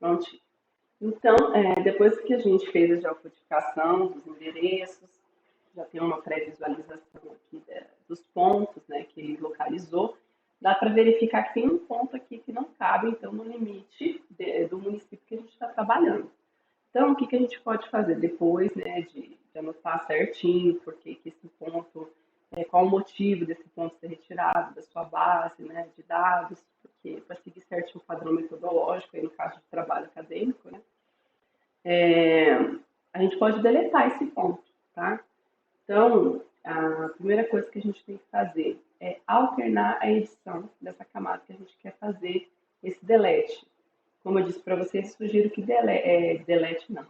Pronto. Então, depois que a gente fez a geocodificação dos endereços, já tem uma pré-visualização aqui dos pontos, né, que ele localizou, dá para verificar que tem um ponto aqui que não cabe, então, no limite do município que a gente está trabalhando. Então, o que, que a gente pode fazer depois, né, de anotar certinho, porque que esse ponto, qual o motivo desse ponto ser retirado da sua base, né, de dados, porque para seguir certinho o padrão metodológico, aí no caso de trabalho acadêmico, né, a gente pode deletar esse ponto, tá? Então, a primeira coisa que a gente tem que fazer é alternar a edição dessa camada que a gente quer fazer esse delete. Como eu disse para vocês, sugiro que delete não,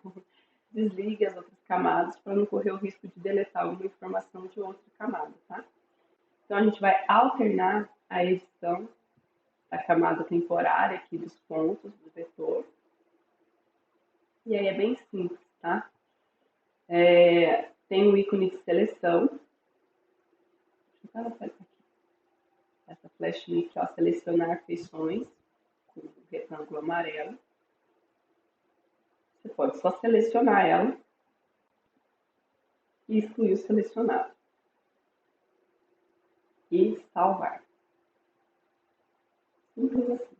desligue as outras camadas para não correr o risco de deletar alguma informação de outra camada, tá? Então, a gente vai alternar a edição da camada temporária aqui dos pontos do vetor. E aí é bem simples, tá? Tem o ícone de seleção. Essa flechinha aqui, ó, selecionar feições, com o retângulo amarelo. Você pode só selecionar ela e excluir o selecionado. E salvar. Simples assim.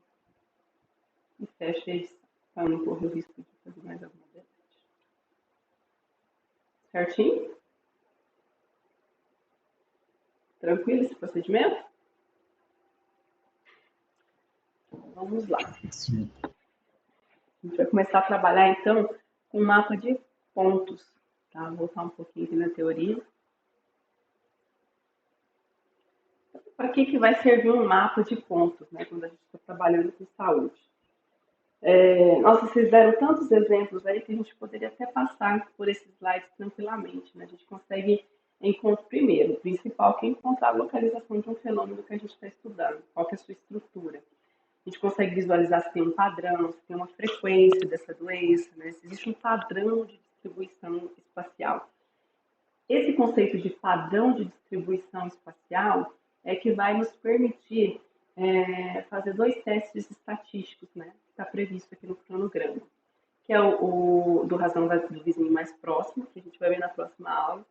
E fecha a edição, para não correr o risco de fazer mais alguma delete. Certinho? Tranquilo esse procedimento? Vamos lá. Sim. A gente vai começar a trabalhar, então, com um mapa de pontos. Tá? Vou voltar um pouquinho aqui na teoria. Para que vai servir um mapa de pontos, né, quando a gente está trabalhando com saúde? Nossa, vocês deram tantos exemplos aí que a gente poderia até passar por esses slides tranquilamente. Né? A gente consegue encontrar primeiro, o principal, que é encontrar a localização de um fenômeno que a gente está estudando, qual que é a sua estrutura. A gente consegue visualizar se tem um padrão, se tem uma frequência dessa doença, né? Se existe um padrão de distribuição espacial. Esse conceito de padrão de distribuição espacial é que vai nos permitir fazer dois testes estatísticos, né? Que está previsto aqui no cronograma, que é o do razão do vizinho mais próximo, que a gente vai ver na próxima aula,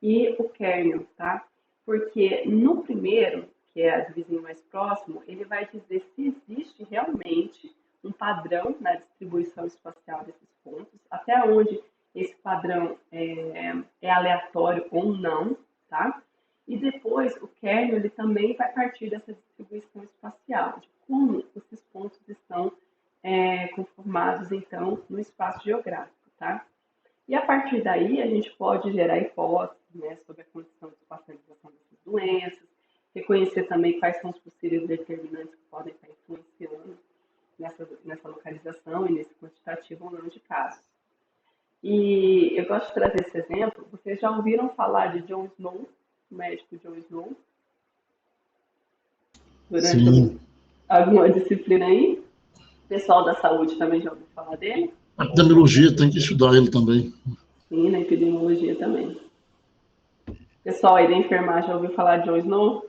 e o kernel, tá? Porque no primeiro, que é a do vizinho mais próximo, ele vai dizer se existe realmente um padrão na distribuição espacial desses pontos, até onde esse padrão é aleatório ou não, tá? E depois o kernel ele também vai partir dessa distribuição espacial, de como esses pontos estão conformados, então, no espaço geográfico, tá? E a partir daí a gente pode gerar hipóteses, né, sobre a condição de espacialização dessas doenças, reconhecer também quais são os possíveis determinantes que podem estar influenciando nessa localização e nesse quantitativo ou não de casos. E eu gosto de trazer esse exemplo. Vocês já ouviram falar de John Snow, o médico John Snow? Durante alguma disciplina aí? O pessoal da saúde também já ouviu falar dele? A epidemiologia tem que estudar ele também. Sim, na epidemiologia também. Pessoal aí da enfermagem já ouviu falar de John Snow?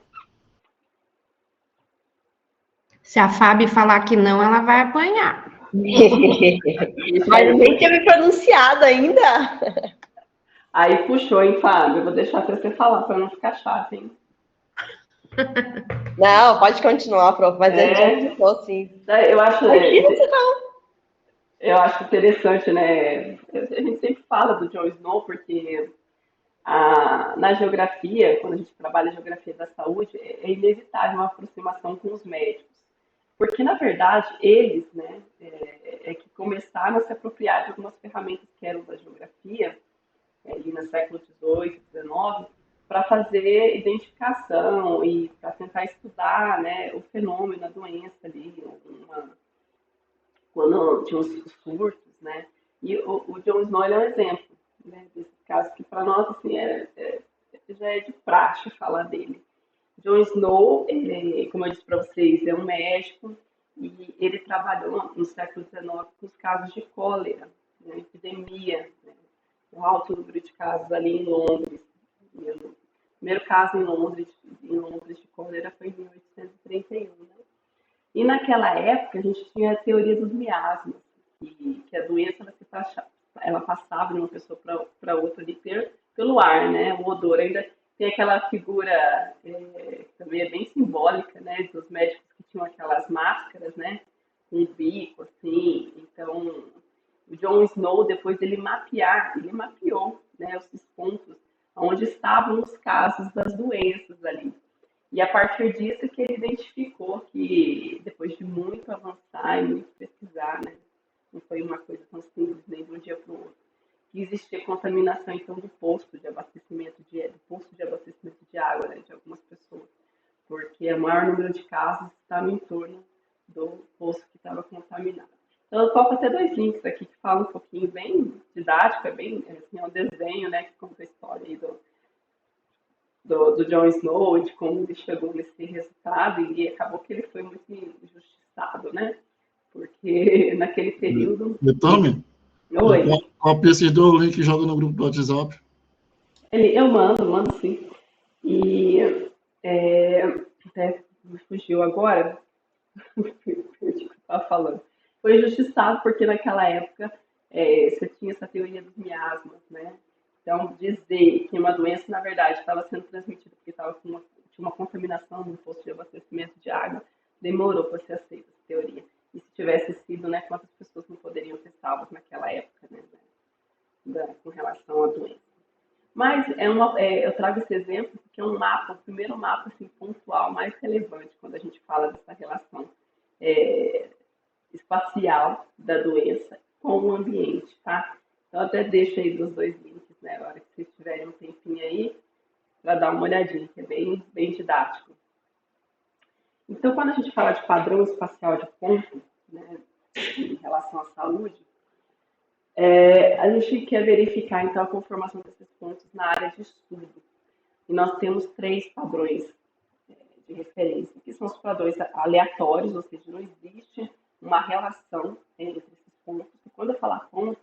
Se a Fábio falar que não, ela vai apanhar. Mas nem tinha me pronunciado ainda. Aí puxou, hein, Fábio? Eu vou deixar até você falar, para não ficar chato, hein? Não, pode continuar, prof. Mas ele já explicou, sim. Eu acho, Imagina, não. eu acho interessante, né? A gente sempre fala do John Snow, porque na geografia, quando a gente trabalha a geografia da saúde, é inevitável uma aproximação com os médicos. Porque, na verdade, eles, né, que começaram a se apropriar de algumas ferramentas que eram da geografia, ali no século XVIII, XIX, para fazer identificação e para tentar estudar, né, o fenômeno, a doença ali, quando tinha os surtos, né? E o John Snow é um exemplo, né, desses casos que para nós assim, já é de praxe falar dele. John Snow, como eu disse para vocês, é um médico e ele trabalhou no século XIX com os casos de cólera, né, epidemia, né, um alto número de casos ali em Londres. O primeiro caso em Londres de cólera foi em 1831. Né? E naquela época a gente tinha a teoria dos miasmas, que a doença ela passava de uma pessoa para outra ali pelo ar, né? O odor ainda tem aquela figura que também é bem simbólica, né? Dos médicos que tinham aquelas máscaras, né? Com o bico, assim. Então, o Jon Snow, depois dele mapear, ele mapeou, né? Os pontos onde estavam os casos das doenças ali. E a partir disso que ele identificou que, depois de muito avançar e muito pesquisar, né? Não foi uma coisa tão simples nem de um dia para o outro, que existia contaminação, então, do posto de abastecimento de água, né, de algumas pessoas, porque o maior número de casos está no entorno do poço que estava contaminado. Então, eu coloco até 2 links aqui que falam um pouquinho bem didático, é bem assim, é um desenho, né, que conta a história aí do Jon Snow, de como ele chegou nesse resultado, e acabou que ele foi muito injustiçado, né? Porque naquele período. E Tami, Oi. copia esses 2 links e joga no grupo do WhatsApp. Eu mando sim. E até me fugiu agora, perdi o que eu estava falando. Foi injustiçado porque naquela época você tinha essa teoria dos miasmas, né? Então, dizer que uma doença, na verdade, estava sendo transmitida porque tinha uma contaminação no posto de abastecimento de água, demorou para ser aceita essa teoria. E se tivesse sido, né, quantas pessoas não poderiam ser salvas naquela época, né, com relação à doença. Mas eu trago esse exemplo porque é um mapa, o primeiro mapa assim, pontual mais relevante quando a gente fala dessa relação é, espacial da doença com o ambiente, tá? Então, até deixo aí dos 2 links, né? Na hora que vocês tiverem um tempinho aí, para dar uma olhadinha, que é bem, bem didático. Então, quando a gente fala de padrão espacial de ponto, né, em relação à saúde, a gente quer verificar, então, a conformação desses pontos na área de estudo. E nós temos 3 padrões de referência, que são os padrões aleatórios, ou seja, não existe uma relação entre esses pontos. E quando eu falar ponto,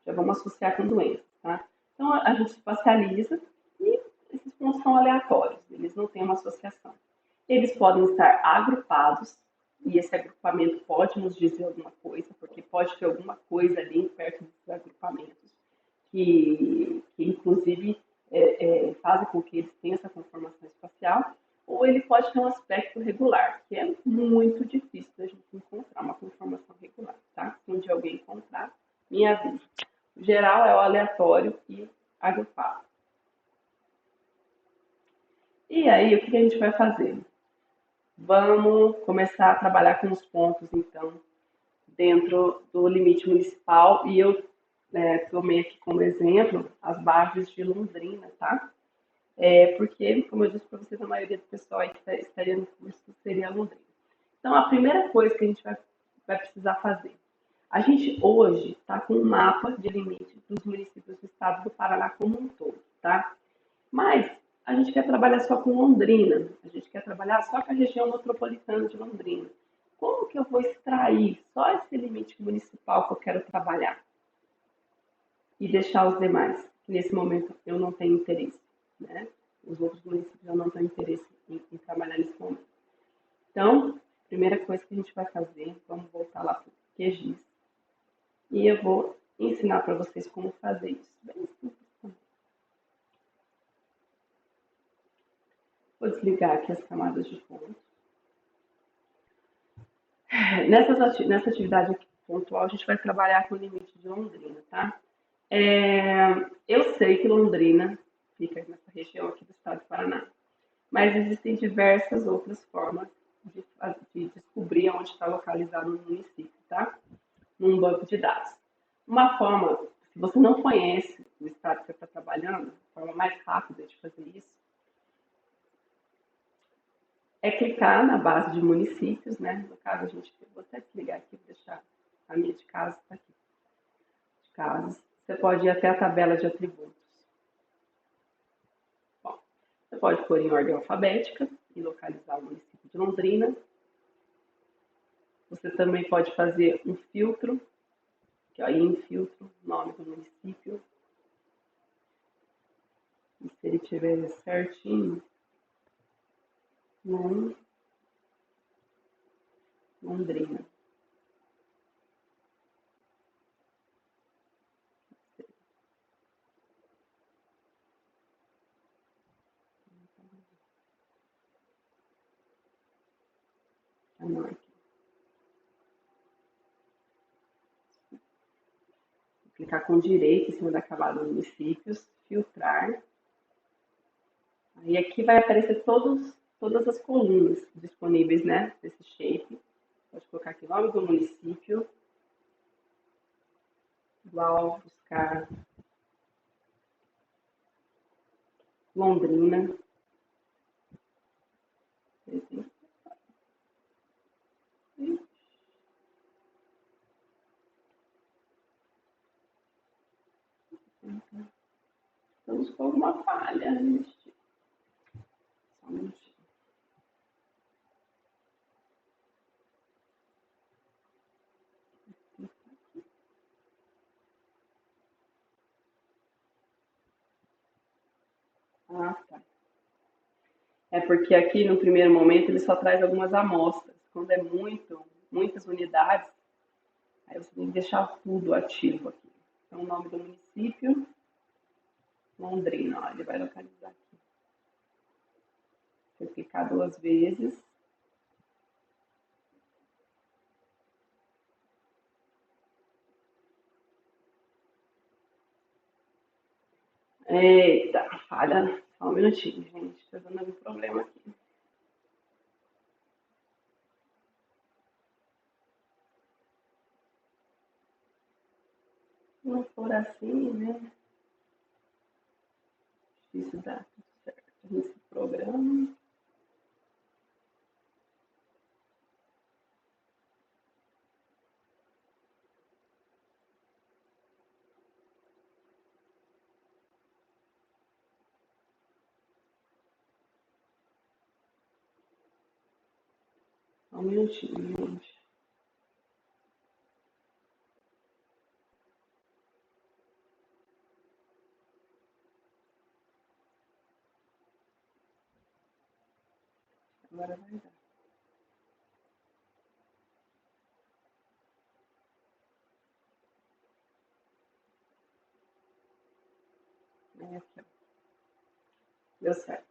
já vamos associar com doenças, tá? Então, a gente espacializa e esses pontos são aleatórios, eles não têm uma associação. Eles podem estar agrupados, e esse agrupamento pode nos dizer alguma coisa, porque pode ter alguma coisa ali perto desses agrupamentos, que inclusive fazem com que eles tenham essa conformação espacial, ou ele pode ter um aspecto regular, que é muito difícil da gente encontrar uma conformação regular, tá? Se um dia alguém encontrar, me avisa. O geral é o aleatório e agrupado. E aí, o que a gente vai fazer? Vamos começar a trabalhar com os pontos, então, dentro do limite municipal, e eu tomei aqui como exemplo as barras de Londrina, tá? Porque, como eu disse para vocês, a maioria do pessoal aí que estaria no curso seria Londrina. Então, a primeira coisa que a gente vai precisar fazer, a gente hoje está com um mapa de limite dos municípios do estado do Paraná como um todo, tá? Mas a gente quer trabalhar só com Londrina, a gente quer trabalhar só com a região metropolitana de Londrina. Como que eu vou extrair só esse limite municipal que eu quero trabalhar? E deixar os demais, que nesse momento eu não tenho interesse, né? Os outros municípios eu não tenho interesse em trabalhar nesse momento. Então, primeira coisa que a gente vai fazer, vamos voltar lá para o QGIS, e eu vou ensinar para vocês como fazer isso. Bem simples também. Vou desligar aqui as camadas de fundo. Nessa atividade aqui pontual, a gente vai trabalhar com o limite de Londrina, tá? Eu sei que Londrina fica nessa região aqui do estado do Paraná, mas existem diversas outras formas de descobrir onde está localizado o município, tá? Num banco de dados. Uma forma, se você não conhece o estado que você está trabalhando, a forma mais rápida de fazer isso é clicar na base de municípios, né? No caso, vou até desligar aqui, vou deixar a minha de casa está aqui. De casos. Você pode ir até a tabela de atributos. Bom, você pode pôr em ordem alfabética e localizar o município de Londrina. Você também pode fazer um filtro, que é em filtro, nome do município. E se ele tiver certinho, Londrina. clicar com direito em cima da camada municípios, filtrar. Aí aqui vai aparecer todas as colunas disponíveis, né, desse shape. Pode colocar aqui o nome do município, igual, buscar Londrina. Estamos com alguma falha. Só um minutinho. Ah, tá. É porque aqui no primeiro momento ele só traz algumas amostras. Quando é muitas unidades, aí você tem que deixar tudo ativo aqui. Então, o nome do município, Londrina, ó, ele vai localizar aqui. Vou clicar 2 vezes. Eita, falha. Só um minutinho, gente. Tá dando algum problema aqui. Se não for assim, né? Difícil dar tudo certo nesse programa. Só um minutinho, gente. Agora vai dar. Aí aqui, ó. Deu certo.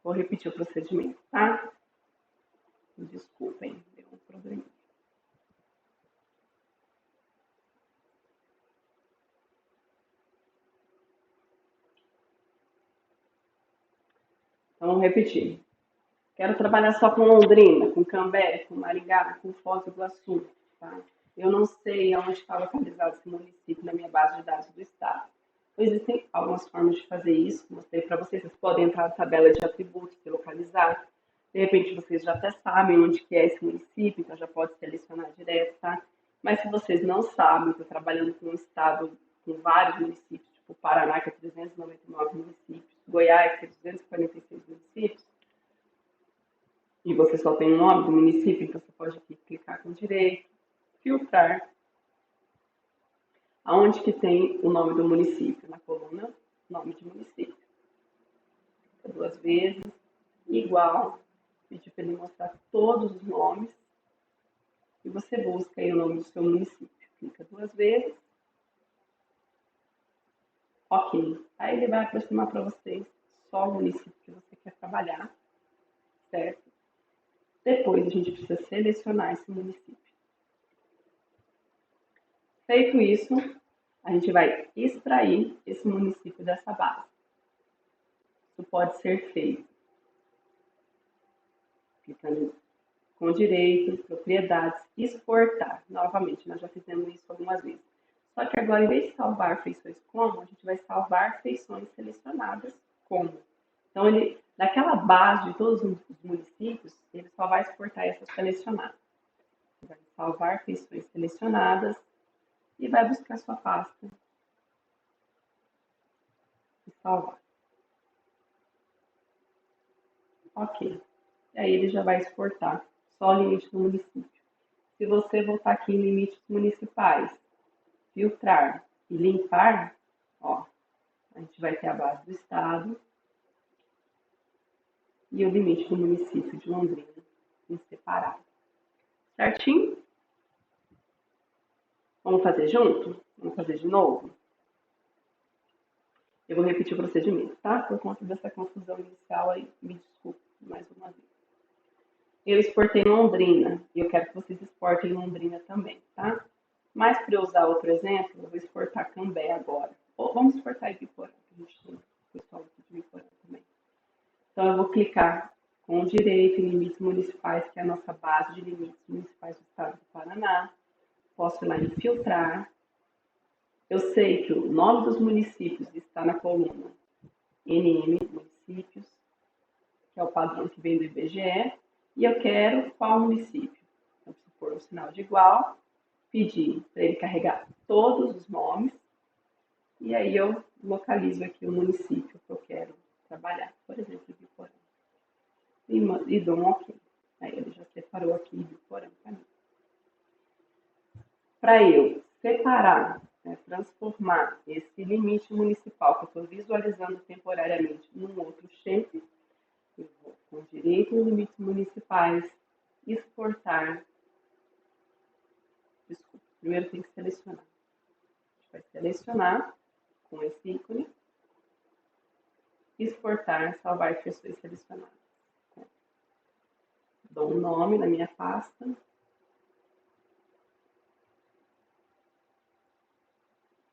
Vou repetir o procedimento, tá? Desculpem, deu um problema. Então, vamos repetir. Quero trabalhar só com Londrina, com Cambé, com Maringá, com Foz do Iguaçu, tá? Eu não sei onde está localizado esse município na minha base de dados do estado. Então, existem algumas formas de fazer isso, mostrei para vocês. Vocês podem entrar na tabela de atributos e localizar. De repente, vocês já até sabem onde que é esse município, então já pode selecionar direto, tá? Mas se vocês não sabem, estou trabalhando com um estado com vários municípios, tipo o Paraná, que é 399 municípios, Goiás, que é 246 municípios, e você só tem o nome do município, então você pode aqui clicar com direito, filtrar, aonde que tem o nome do município, na coluna nome de município. 2 vezes, igual, pedir para ele mostrar todos os nomes, e você busca aí o nome do seu município. Clica 2 vezes, ok. Aí ele vai aproximar para vocês só o município que você quer trabalhar, certo? Depois a gente precisa selecionar esse município. Feito isso, a gente vai extrair esse município dessa base. Isso pode ser feito clicando com direito, propriedades, exportar. Novamente, nós já fizemos isso algumas vezes. Só que agora, em vez de salvar feições como, a gente vai salvar feições selecionadas como. Então, ele, naquela base de todos os municípios, ele só vai exportar essas selecionadas. Vai salvar feições selecionadas e vai buscar sua pasta e salvar. Ok. E aí ele já vai exportar só o limite do município. Se você voltar aqui em limites municipais, filtrar e limpar, ó, a gente vai ter a base do estado e o limite do município de Londrina em separado. Certinho? Vamos fazer junto? Vamos fazer de novo? Eu vou repetir o procedimento, tá? Por conta dessa confusão inicial aí, me desculpe mais uma vez. Eu exportei Londrina e eu quero que vocês exportem Londrina também, tá? Mas para eu usar outro exemplo, eu vou exportar Cambé agora. Ou vamos exportar Ibiporã, que a gente tem pessoal aqui de Ibiporã também. Então, eu vou clicar com o direito em limites municipais, que é a nossa base de limites municipais do estado do Paraná. Posso ir lá em filtrar. Eu sei que o nome dos municípios está na coluna NM, municípios, que é o padrão que vem do IBGE, e eu quero qual município. Então, se for um sinal de igual, pedir para ele carregar todos os nomes, e aí eu localizo aqui o município que eu quero trabalhar, por exemplo, Ibiporã. E dou um OK. Aí ele já separou aqui Ibiporã para mim. Para eu separar, transformar esse limite municipal que eu estou visualizando temporariamente num outro shape, eu vou com direito em limites municipais, exportar. Desculpa, primeiro tem que selecionar. A gente vai selecionar com esse ícone, exportar, salvar pessoas selecionadas. Dou um nome na minha pasta.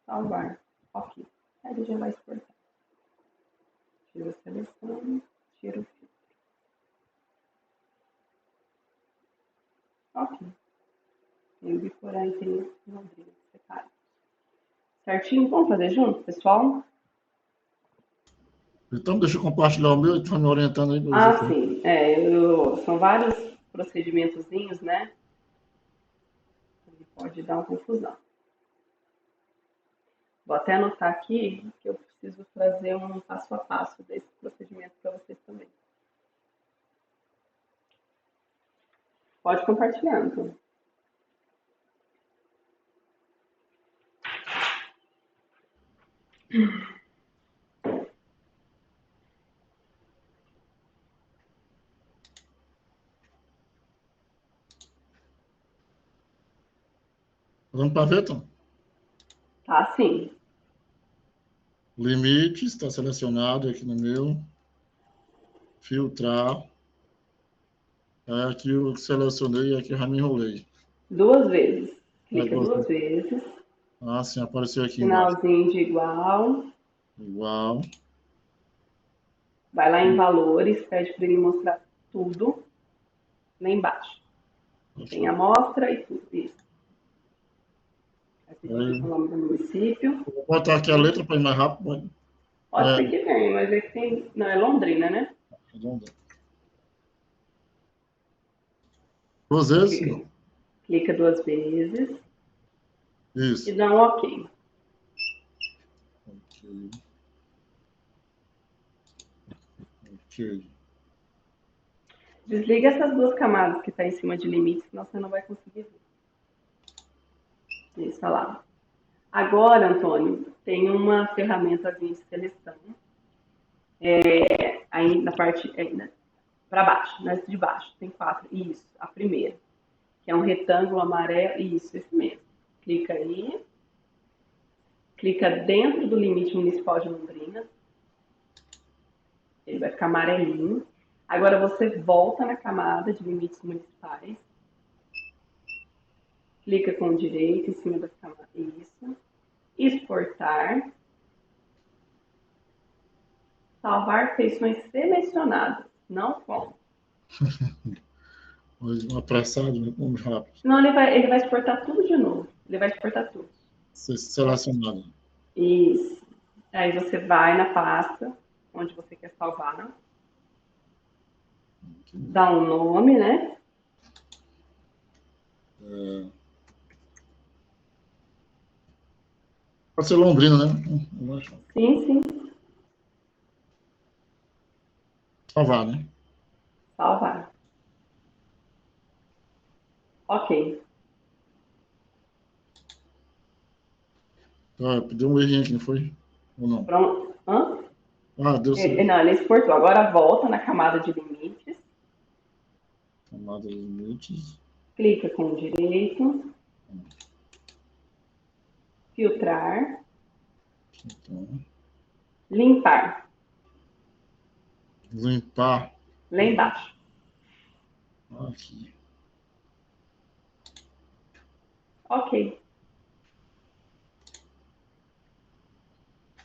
Salvar. OK. Aí ele já vai exportar. Tiro a seleção, tiro o filtro. OK. Tem o Ibiporã e tem o Londrina separado. Certinho? Vamos fazer junto, pessoal? Então, deixa eu compartilhar o meu e tu vai me orientando aí. Sim. São vários procedimentozinhos, né? Ele pode dar uma confusão. Vou até anotar aqui que eu preciso trazer um passo a passo desse procedimento para vocês também. Pode compartilhar, então. Vamos para ver, então? Tá, sim. Limite, está selecionado aqui no meu. Filtrar. Aqui eu selecionei e aqui eu já me enrolei. 2 vezes. Clica 2 vezes. vezes. Sim, apareceu aqui embaixo. Sinalzinho de igual. Igual. Vai lá em valores, pede para ele mostrar tudo lá embaixo. Tem a amostra e tudo isso. Aí você digita o nome do município. Vou botar aqui a letra para ir mais rápido. Pode ser que tenha, mas é que tem. Não, é Londrina, né? Duas vezes? Clica 2 vezes. Isso. E dá um OK. Ok. Desliga essas 2 camadas que está em cima de limites, senão você não vai conseguir ver. Isso, olha lá. Agora, Antônio, tem uma ferramentazinha de seleção. Aí na parte para baixo, nessa de baixo, tem 4. Isso, a primeira, que é um retângulo amarelo. Isso, esse mesmo. Clica aí. Clica dentro do limite municipal de Londrina. Ele vai ficar amarelinho. Agora você volta na camada de limites municipais. Clica com o direito em cima da camada. Isso. Exportar. Salvar feições selecionadas. Não com. Apressado, né? Vamos rápido. Senão ele vai exportar tudo de novo. Ele vai exportar tudo. Selecionado. Isso. Aí você vai na pasta onde você quer salvar. Dá um nome, né? Pode ser Londrina, né? Sim. Salvar, né? Salvar. OK. Deu um errinho aqui, não foi? Ou não? Pronto. Deu certo. Não, ele exportou. Agora volta na camada de limites. Camada de limites. Clica com o direito. Filtrar. Então, Limpar. limpar. Lá embaixo. Aqui. OK.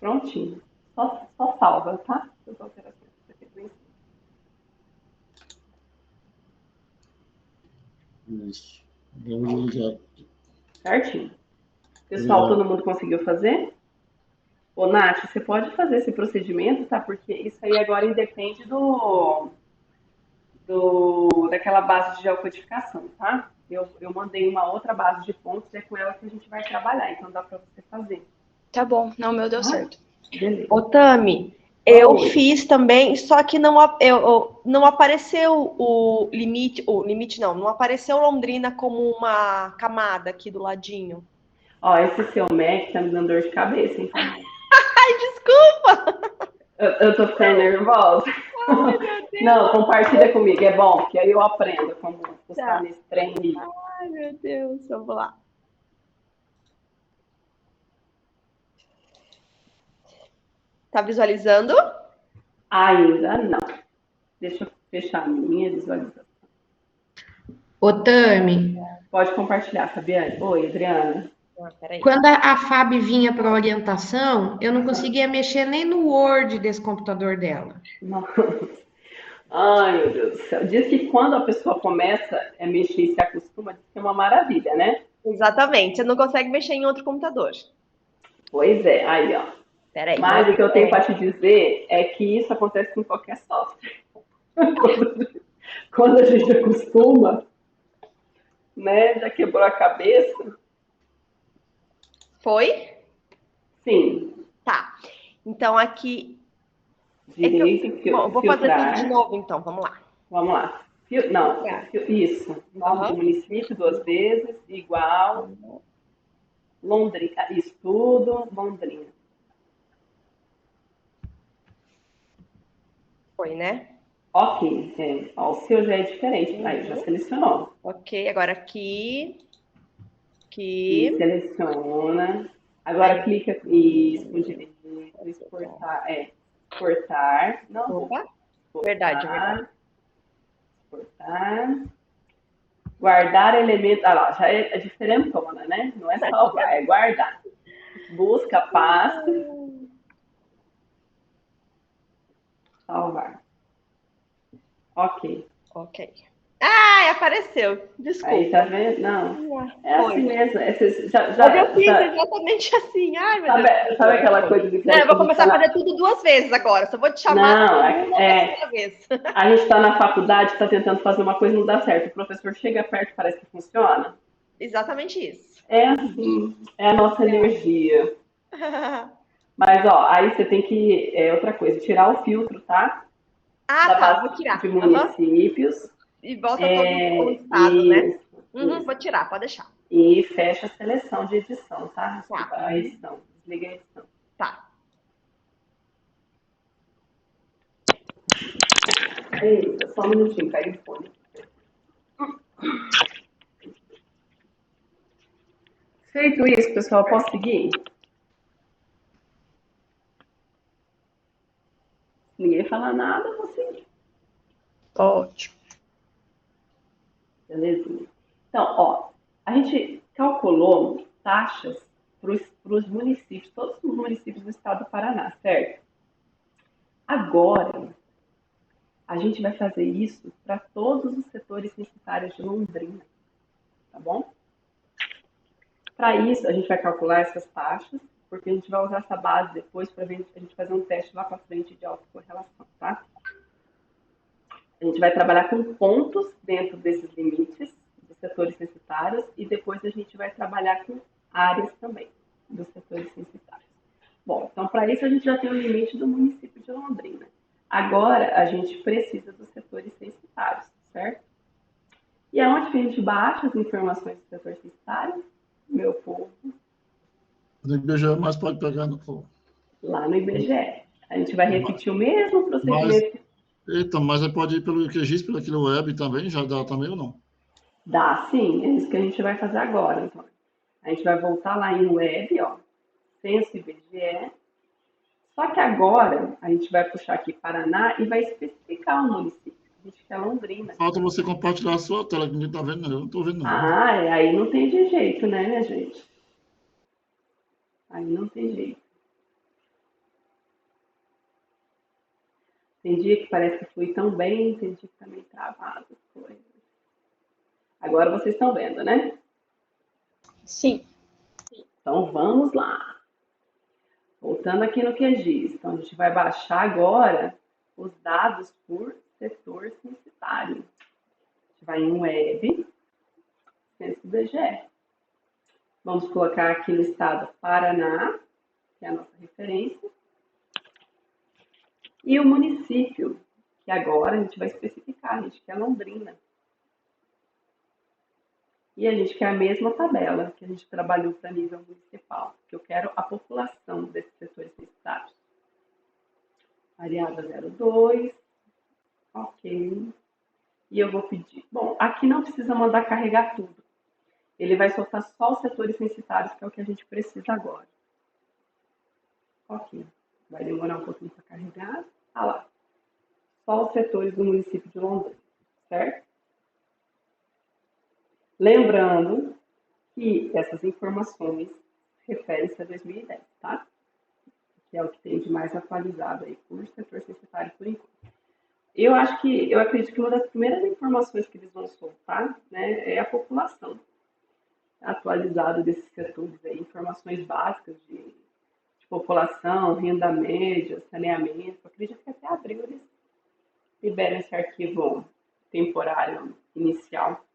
Prontinho. Só salva, tá? As alterações que você fez em cima. Isso. Vamos desligar. Certinho. Pessoal, Obrigado. todo mundo conseguiu fazer? Ô, Nath, você pode fazer esse procedimento, tá? Porque isso aí agora independe daquela base de geocodificação, tá? Eu mandei uma outra base de pontos e é com ela que a gente vai trabalhar, então dá para você fazer. Tá bom, não, meu deu Tá? certo. Beleza. Ô, Tami, eu Oi. fiz também, só que não apareceu o limite não apareceu Londrina como uma camada aqui do ladinho. Ó, esse seu Mac tá me dando dor de cabeça, hein? Ai, desculpa! Eu tô ficando nervosa. Ai, meu Deus. Não, compartilha comigo, é bom, porque aí eu aprendo como funciona Tá. nesse trem aí. Ai, meu Deus, vamos lá. Tá visualizando? Ainda não. Deixa eu fechar a minha visualização. Ô, Tami, Pode compartilhar, Fabiane. Oi, Adriana. Peraí. quando a Fábio vinha para orientação, eu não conseguia mexer nem no Word desse computador dela. Nossa. Ai, meu Deus do céu. Diz que quando a pessoa começa a mexer e se acostuma, diz que é uma maravilha, né? Exatamente, você não consegue mexer em outro computador. Pois é, aí, ó. Peraí. Mas o que eu tenho para te dizer é que isso acontece com qualquer software. Quando a gente acostuma, né? Já quebrou a cabeça? Foi? Sim. Tá. Então aqui. Direito, Bom, vou fazer filtrar. tudo de novo, então. Vamos lá. Vamos lá. Não, isso. Nome do município, 2 vezes, igual. Londrina. Isso tudo, Londrina. Foi, né? Ok. Ó, o seu já é diferente. Aí, já selecionou. Ok, agora aqui. E Aqui. seleciona. Agora clica isso com direito. Exportar. Exportar. Não, Opa. exportar. Verdade. Exportar. Guardar elementos. Ah lá, já é diferentona, né? Não é salvar, é guardar. Busca pasta. Salvar. Ok. Ok. Ai, apareceu. Desculpa. Aí, tá vendo? Não. É Foi. assim mesmo. Mas eu fiz exatamente assim. Ai, meu Deus. Sabe aquela coisa de que Não, eu vou começar a fazer tudo 2 vezes agora. Só vou te chamar uma terceira vez. A gente está na faculdade, está tentando fazer uma coisa e não dá certo. O professor chega perto, parece que funciona. Exatamente isso. É assim, é a nossa energia. Mas, ó, aí você tem que, outra coisa, tirar o filtro, tá? Ah, da tá, base vou tirar. de municípios. E volta todo o estado, né? Vou tirar, pode deixar. E fecha a seleção de edição, tá? Desculpa, Tá. a edição. Desliga a edição. Tá. Eita, só um minutinho, caiu o fone. Feito isso, pessoal, posso seguir? Ninguém fala nada, eu vou seguir. Ótimo. Belezinha. Então, ó, a gente calculou taxas para os municípios, todos os municípios do estado do Paraná, certo? Agora, a gente vai fazer isso para todos os setores censitários de Londrina, tá bom? Para isso, a gente vai calcular essas taxas, porque a gente vai usar essa base depois para a gente fazer um teste lá para frente de autocorrelação, tá? A gente vai trabalhar com pontos dentro desses limites dos setores censitários e depois a gente vai trabalhar com áreas também dos setores censitários. Bom, então para isso a gente já tem o limite do município de Londrina. Agora a gente precisa dos setores censitários, certo? E aonde que a gente baixa as informações do setor censitário? Meu povo. No IBGE, mas pode pegar no povo. Lá no IBGE. A gente vai repetir o mesmo procedimento. Mas aí pode ir pelo QGIS, pelo aquilo web também, já dá também ou não? Dá, sim. É isso que a gente vai fazer agora. Então. A gente vai voltar lá em web, ó, censo IBGE. Só que agora a gente vai puxar aqui Paraná e vai especificar o município. A gente quer Londrina. Falta você compartilhar a sua tela, que ninguém está vendo, eu não estou vendo. Não. Aí não tem de jeito, né, minha gente? Aí não tem jeito. Tem dia que parece que flui tão bem, tem dia que tá meio travado as coisas. Agora vocês estão vendo, né? Sim. Então vamos lá. Voltando aqui no QGIS. Então a gente vai baixar agora os dados por setor censitário. A gente vai em web, censo do IBGE. Vamos colocar aqui no estado Paraná, que é a nossa referência. E o município, que agora a gente vai especificar, a gente quer Londrina. E a gente quer a mesma tabela que a gente trabalhou para nível municipal, que eu quero a população desses setores censitários. Variável 02, ok. E eu vou pedir, bom, aqui não precisa mandar carregar tudo. Ele vai soltar só os setores censitários, que é o que a gente precisa agora. Ok, vai demorar um pouquinho para carregar. Ah lá, só os setores do município de Londrina, certo? Lembrando que essas informações referem-se a 2010, tá? Que é o que tem de mais atualizado aí por setor censitário por enquanto. Eu acredito que uma das primeiras informações que eles vão soltar, né, é a população atualizada desses setores aí, informações básicas de população, renda média, saneamento. Eu acredito que até abril eles liberam esse arquivo temporário inicial,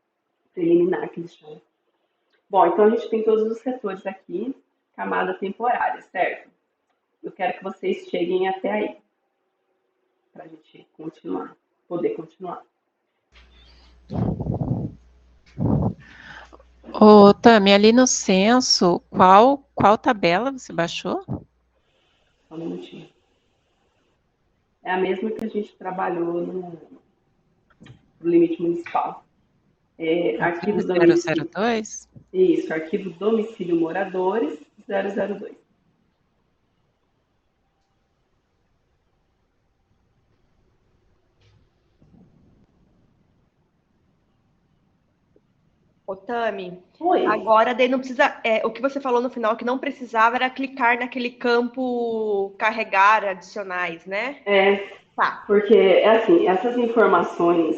preliminar que eles chamam. Bom, então a gente tem todos os setores aqui, camada temporária, certo? Eu quero que vocês cheguem até aí, para a gente continuar, poder continuar. Ô, Tami, ali no censo, qual tabela você baixou? Só um minutinho. É a mesma que a gente trabalhou no limite municipal. Arquivo domicílio. 002? Isso, arquivo domicílio moradores 002. Ô, Tami, Oi. agora daí não precisa. O que você falou no final que não precisava era clicar naquele campo carregar adicionais, né? Tá. Porque, assim, essas informações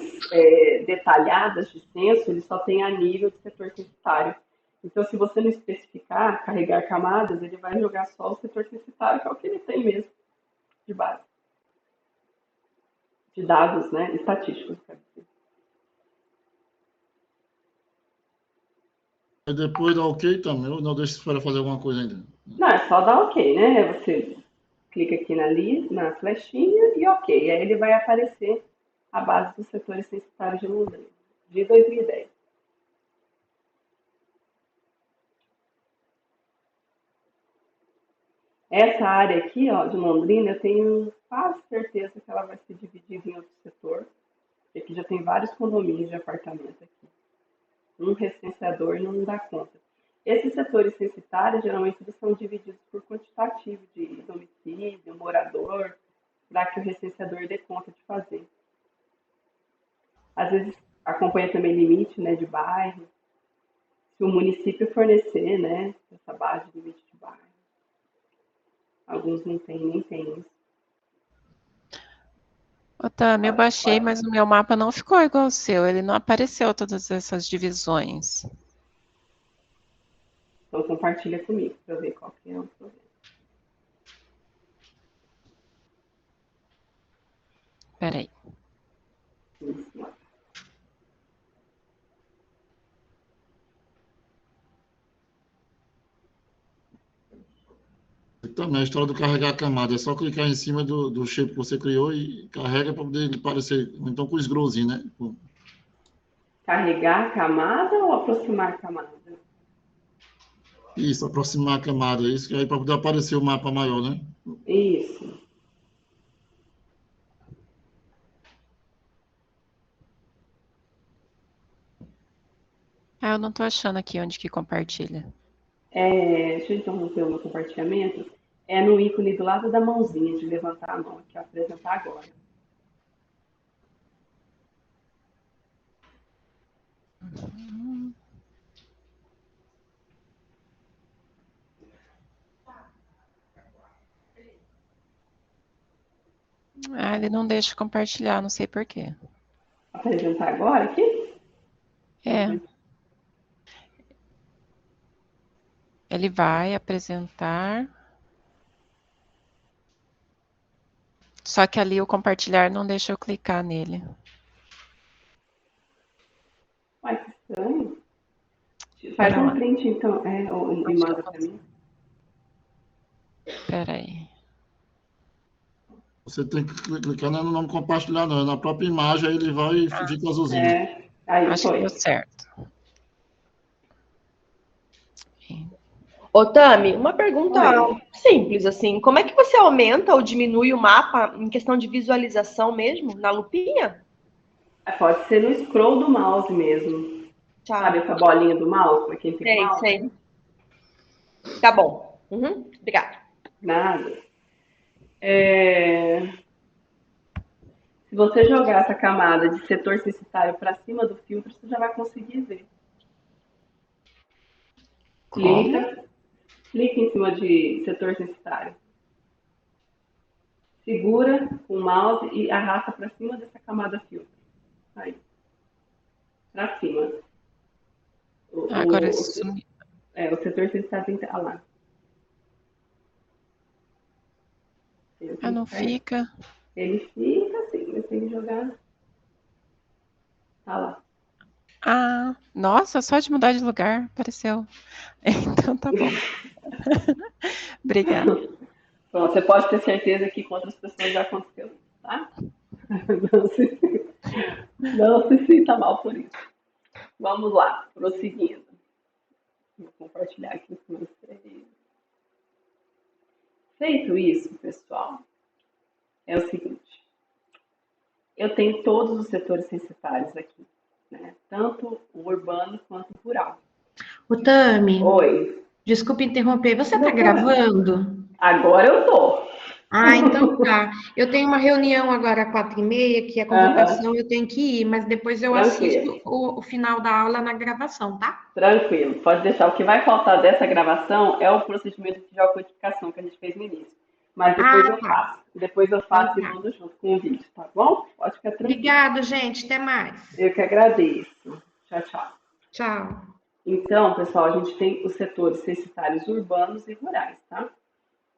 detalhadas de censo, ele só tem a nível de setor censitário. Então, se você não especificar, carregar camadas, ele vai jogar só o setor censitário, que é o que ele tem mesmo, de base. De dados, né, estatísticos, quer dizer. Aí depois dá ok também, ou não deixa para fazer alguma coisa ainda. Não, é só dar ok, né? Você clica aqui na flechinha e ok. Aí ele vai aparecer a base dos setores censitários de Londrina, de 2010. Essa área aqui, ó, de Londrina, eu tenho quase certeza que ela vai ser dividida em outro setor, porque aqui já tem vários condomínios de apartamento aqui. Um recenseador não dá conta. Esses setores censitários, geralmente, eles são divididos por quantitativo de domicílio, morador, para que o recenseador dê conta de fazer. Às vezes, acompanha também limite, né, de bairro. Se o município fornecer, né, essa base de limite de bairro. Alguns não tem, nem tem isso. Ô, Tami, eu baixei, mas o meu mapa não ficou igual ao seu. Ele não apareceu todas essas divisões. Então, compartilha comigo para eu ver qual que é o problema. Peraí. Isso. Também a história do carregar a camada, é só clicar em cima do shape que você criou e carrega para poder aparecer, então com scrollzinho, né? Carregar a camada ou aproximar a camada? Isso, aproximar a camada, isso que aí para poder aparecer o mapa maior, né? Isso. Ah, eu não tô achando aqui onde que compartilha. Deixa eu interromper o meu compartilhamento. É no ícone do lado da mãozinha de levantar a mão, que eu apresentar agora. Ah, ele não deixa compartilhar, não sei por quê. Apresentar agora aqui? É, ele vai apresentar. Só que ali o compartilhar não deixa eu clicar nele. Ai, que estranho. Faz Pera um lá, print, então, e acho que eu manda para mim. consigo. Pera aí. Você tem que clicar no nome compartilhar, não. É na própria imagem, aí ele vai e fica azulzinho. Aí Acho que deu foi. certo. Ô, Tami, uma pergunta Oi. simples, assim. Como é que você aumenta ou diminui o mapa em questão de visualização mesmo, na lupinha? Pode ser no scroll do mouse mesmo. Sabe Tá, essa bolinha do mouse, para quem tem sei, mouse? sei. Tá bom. Uhum, obrigada. Nada. É, Se você jogar essa camada de setor censitário para cima do filtro, você já vai conseguir ver. Como? Clica em cima de setor censitário. Segura com o mouse e arrasta para cima dessa camada filtro. Aí, para cima. O, Agora o, o, sumi. o setor censitário tem que estar lá. Ele Ah, tem que não ficar, fica. ele fica assim, mas tem que jogar. Tá lá. Ah, nossa, só de mudar de lugar apareceu. Então tá bom. Obrigada. Pronto, você pode ter certeza que com outras pessoas já aconteceu, tá? Não se, não se sinta mal por isso. Vamos lá, prosseguindo. Vou compartilhar aqui com vocês. Feito isso, pessoal, é o seguinte. Eu tenho todos os setores censitários aqui, né? Tanto o urbano quanto o rural. O Tami, Oi, desculpe interromper, você não está tem problema. gravando? Agora eu tô. Ah, então tá. Eu tenho uma reunião agora às 4h30, que é Aham, convocação, eu tenho que ir, mas depois eu tranquilo. assisto o final da aula na gravação, tá? Tranquilo, pode deixar. O que vai faltar dessa gravação é o procedimento de geocodificação que a gente fez no início. Mas depois Ah, eu tá. faço. Depois eu Então faço e tá. mando junto com o vídeo, tá bom? Pode ficar tranquilo. Obrigada, gente. Até mais. Eu que agradeço. Tchau, tchau. Tchau. Então, pessoal, a gente tem os setores censitários urbanos e rurais, tá?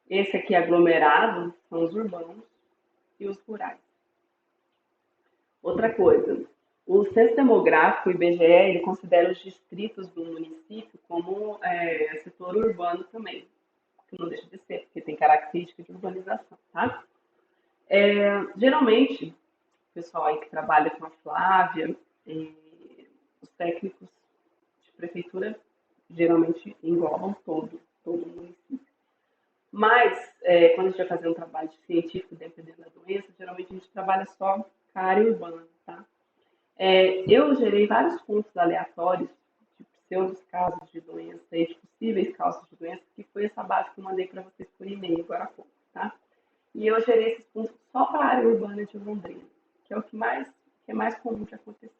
Esse aqui aglomerado são os urbanos e os rurais. Outra coisa, o Censo Demográfico, o IBGE, ele considera os distritos do município como setor urbano também, que não deixa de ser, porque tem característica de urbanização, tá? Geralmente, o pessoal aí que trabalha com a Flávia, os técnicos de prefeitura geralmente englobam todo o município. Mas, quando a gente vai fazer um trabalho científico dependendo da doença, geralmente a gente trabalha só com a área urbana, tá? Eu gerei vários pontos aleatórios de pseudos casos de doença e de possíveis causas de doença, que foi essa base que eu mandei para vocês por e-mail agora há pouco, tá? E eu gerei esses pontos só para a área urbana de Londrina, que é o que é mais comum de acontecer.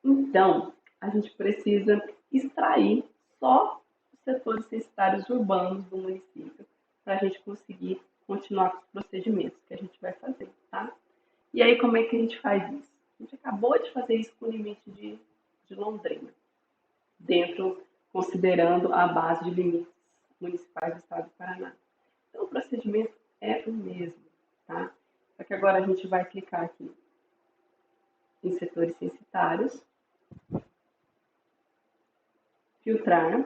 Então, a gente precisa extrair só os setores censitários urbanos do município para a gente conseguir continuar com os procedimentos que a gente vai fazer, tá? E aí, como é que a gente faz isso? A gente acabou de fazer isso com o limite de Londrina, considerando a base de limites municipais do estado do Paraná. Então, o procedimento é o mesmo, tá? Só que agora a gente vai clicar aqui em setores censitários, filtrar,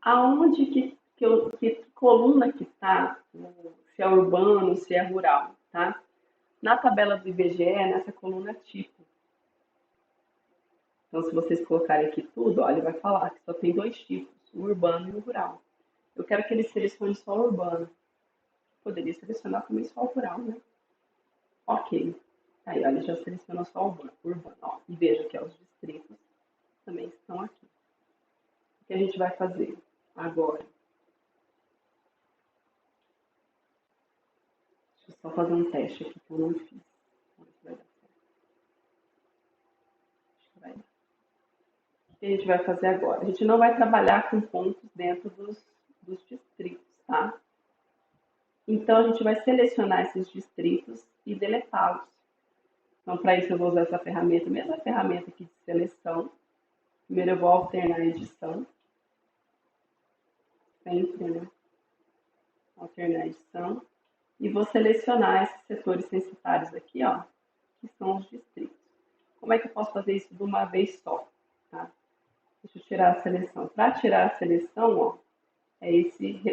aonde que coluna que está, se é urbano, se é rural, tá? Na tabela do IBGE, nessa coluna tipo. Então, se vocês colocarem aqui tudo, olha, ele vai falar que só tem dois tipos, o urbano e o rural. Eu quero que ele selecione só o urbano. Poderia selecionar também só o rural, né? Ok. Aí, olha, ele já selecionou só o urbano. Ó, e veja que os distritos também estão aqui. O que a gente vai fazer agora? Deixa eu só fazer um teste aqui que eu não fiz. Vamos ver se vai dar certo. Acho que vai dar. O que a gente vai fazer agora? A gente não vai trabalhar com pontos dentro dos distritos, tá? Então, a gente vai selecionar esses distritos e deletá-los. Então, para isso, eu vou usar essa ferramenta, a mesma ferramenta aqui de seleção. Primeiro, eu vou alternar a edição. Sempre, né? Alternar a edição. E vou selecionar esses setores censitários aqui, ó, que são os distritos. Como é que eu posso fazer isso de uma vez só? Tá? Deixa eu tirar a seleção. Para tirar a seleção, ó, é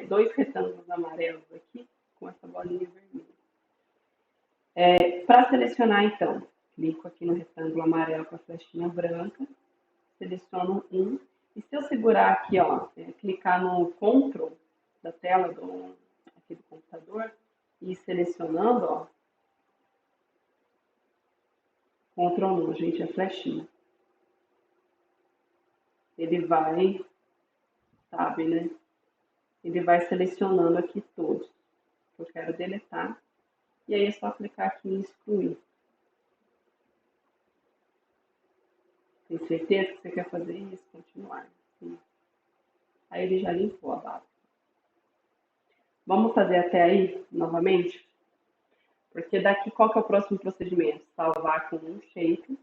dois retângulos amarelos aqui, com essa bolinha vermelha. Para selecionar, então, clico aqui no retângulo amarelo com a flechinha branca, seleciono um, e se eu segurar aqui, ó, clicar no Ctrl da tela aqui do computador, e ir selecionando, ó, Ctrl não, gente, é flechinha. Ele vai, sabe, né? Ele vai selecionando aqui todos que eu quero deletar. E aí é só clicar aqui em excluir. Tem certeza que você quer fazer isso? Continuar. Sim. Aí ele já limpou a base. Vamos fazer até aí, novamente? Porque daqui, qual que é o próximo procedimento? Salvar com um shape.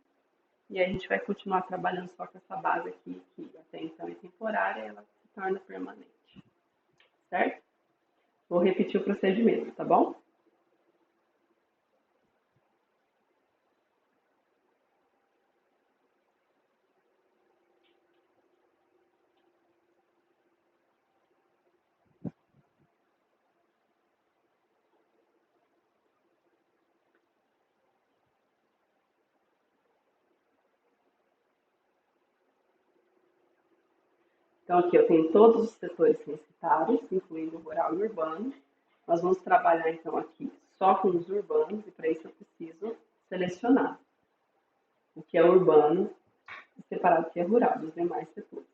E aí a gente vai continuar trabalhando só com essa base aqui, que até então é temporária, e ela se torna permanente. Certo? Vou repetir o procedimento, tá bom? Então, aqui eu tenho todos os setores censitários, incluindo rural e urbano. Nós vamos trabalhar, então, aqui só com os urbanos, e para isso eu preciso selecionar o que é urbano e separar o que é rural, dos demais setores.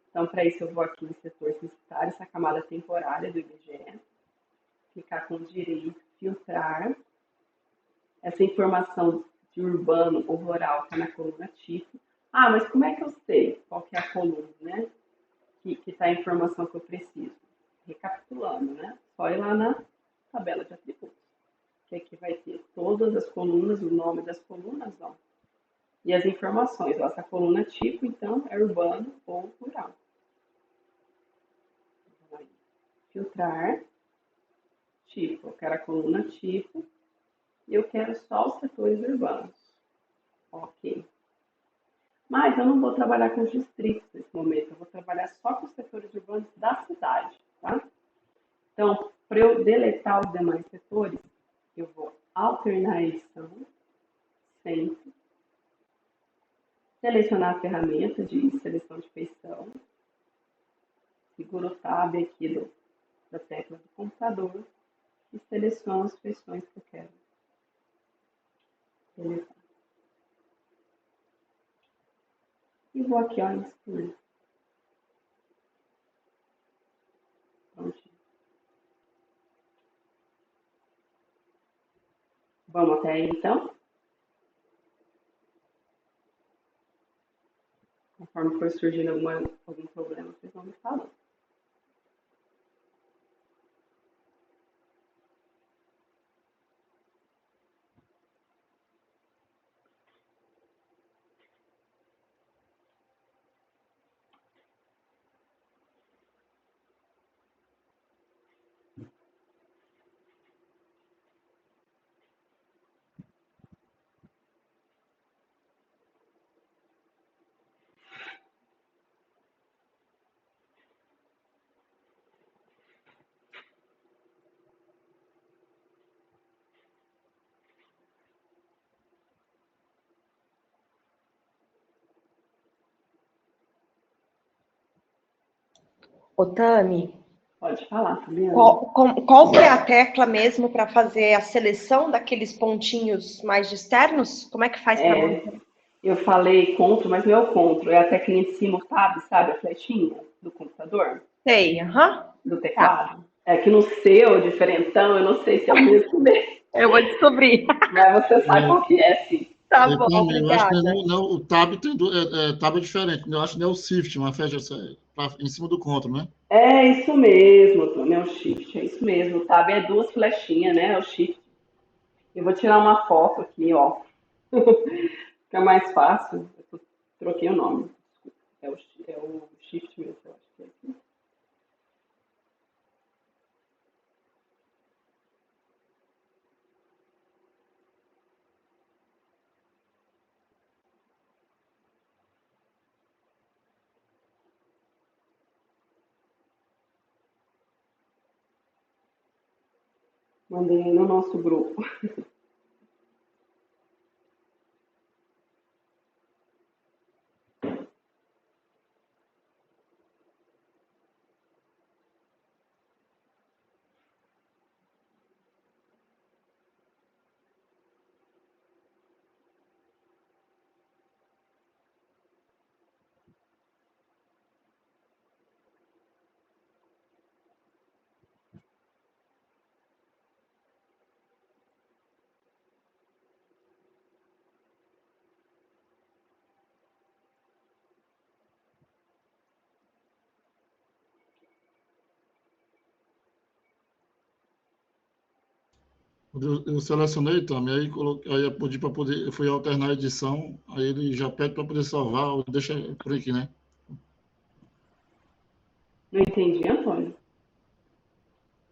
Então, para isso eu vou aqui no setor censitário, essa camada temporária do IBGE, clicar com direito, filtrar. Essa informação de urbano ou rural está na coluna tipo. Ah, mas como é que eu sei qual que é a coluna, né? Que está a informação que eu preciso. Recapitulando, né? Só ir lá na tabela de atributos. Que aqui vai ter todas as colunas, o nome das colunas, ó. E as informações. Ó, essa coluna tipo, então, é urbano ou rural. Filtrar. Tipo. Eu quero a coluna tipo. E eu quero só os setores urbanos. Ok. Mas eu não vou trabalhar com os distritos nesse momento, eu vou trabalhar só com os setores urbanos da cidade, tá? Então, para eu deletar os demais setores, eu vou alternar a edição, sempre, selecionar a ferramenta de seleção de feição, seguro o Tab aqui da tecla do computador e seleciono as feições que eu quero deletar. E vou aqui, ó, em excluir. Prontinho. Vamos até aí, então? Conforme for surgindo algum problema, vocês vão me falando. Ô, Tami, Pode falar, Fabiana. qual que é a tecla mesmo para fazer a seleção daqueles pontinhos mais externos? Como é que faz para montar? Eu falei Ctrl, mas não é o Ctrl, é a teclinha de cima, o Tab, sabe? A flechinha do computador, Sei, aham. do teclado. É que no seu, diferentão, eu não sei se é o mesmo dele. Eu vou descobrir. Mas você sabe qual que é, sim. Tá Eu bom, também, eu acho que obrigada. o tab tab é diferente. Eu acho que não é o shift, uma fecha em cima do contra, né? É isso mesmo, Tony, é o shift, é isso mesmo. O tab é duas flechinhas, né? É o shift. Eu vou tirar uma foto aqui, ó. Fica mais fácil. Troquei o nome. É o shift mesmo, eu acho que é aqui. Mandei no nosso grupo. Eu selecionei também, aí, aí eu pedi para poder, eu fui alternar a edição, aí ele já pede para poder salvar, ou deixa por aqui, né? Não entendi, Antônio?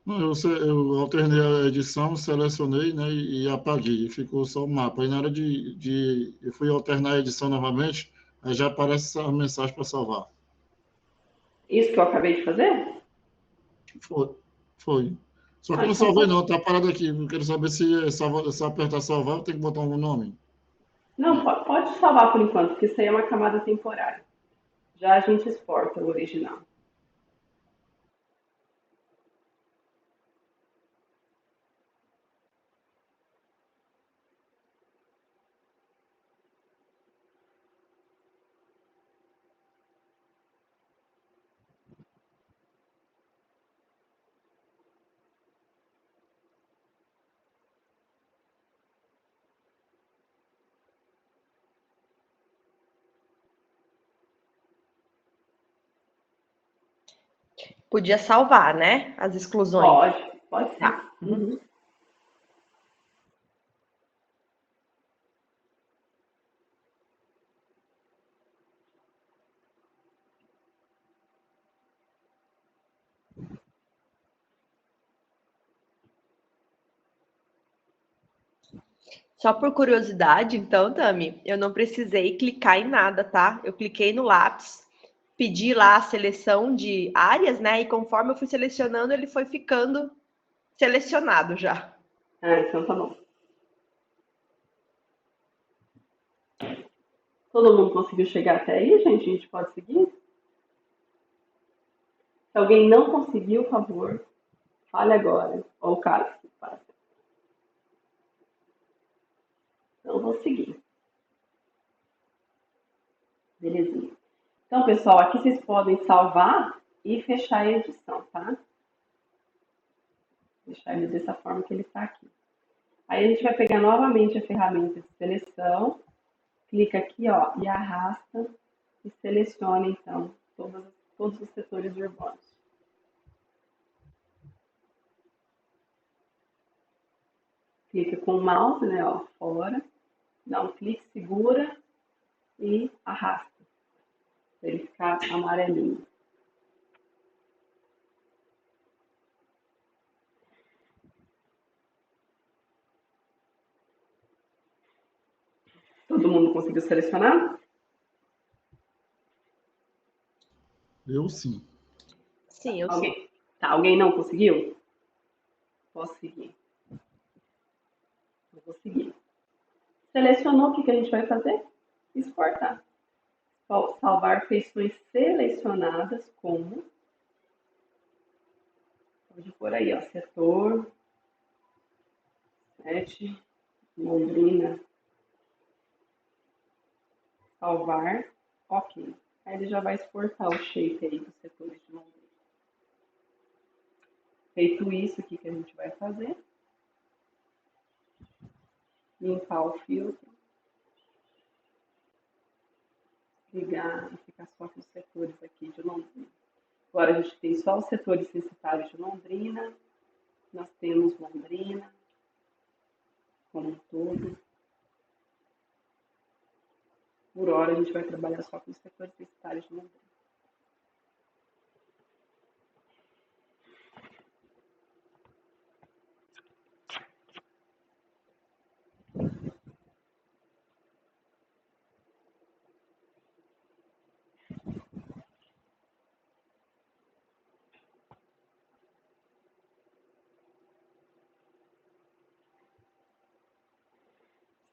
Não, eu alternei a edição, selecionei, né, e apaguei, ficou só o mapa. Aí na hora eu fui alternar a edição novamente, aí já aparece a mensagem para salvar. Isso que eu acabei de fazer? Foi, foi. Só que Ah, eu não então salvei pode. não, tá parado aqui. Eu quero saber se apertar salvar, tem que botar um nome. Não, pode salvar por enquanto, porque isso aí é uma camada temporária. Já a gente exporta o original. Podia salvar, né? As exclusões. Pode sim. Tá. Uhum. Só por curiosidade, então, Tami, eu não precisei clicar em nada, tá? Eu cliquei no lápis, pedi lá a seleção de áreas, né? E conforme eu fui selecionando, ele foi ficando selecionado já. Ah, então tá bom. Todo mundo conseguiu chegar até aí, gente? A gente pode seguir? Se alguém não conseguiu, por favor, fale agora. Ou o Carlos, que faz. Então, vou seguir. Belezinha. Então, pessoal, aqui vocês podem salvar e fechar a edição, tá? Deixar ele dessa forma que ele está aqui. Aí a gente vai pegar novamente a ferramenta de seleção, clica aqui, ó, e arrasta e seleciona, então, todos os setores urbanos. Clica com o mouse, né, ó, fora, dá um clique, segura e arrasta, para ele ficar amarelinho. Todo mundo conseguiu selecionar? Eu sim. Sim, eu sim. Alguém? Tá, alguém não conseguiu? Posso seguir. Eu vou seguir. Selecionou, o que a gente vai fazer? Exportar. Salvar feições selecionadas como, pode pôr aí, ó, setor 7, Londrina, salvar, ok. Aí ele já vai exportar o shape aí dos setores de Londrina. Feito isso, o que a gente vai fazer? Limpar o filtro. desligar e ficar só com os setores aqui de Londrina. Agora a gente tem só os setores censitários de Londrina, nós temos Londrina como um todo. Por hora a gente vai trabalhar só com os setores censitários de Londrina.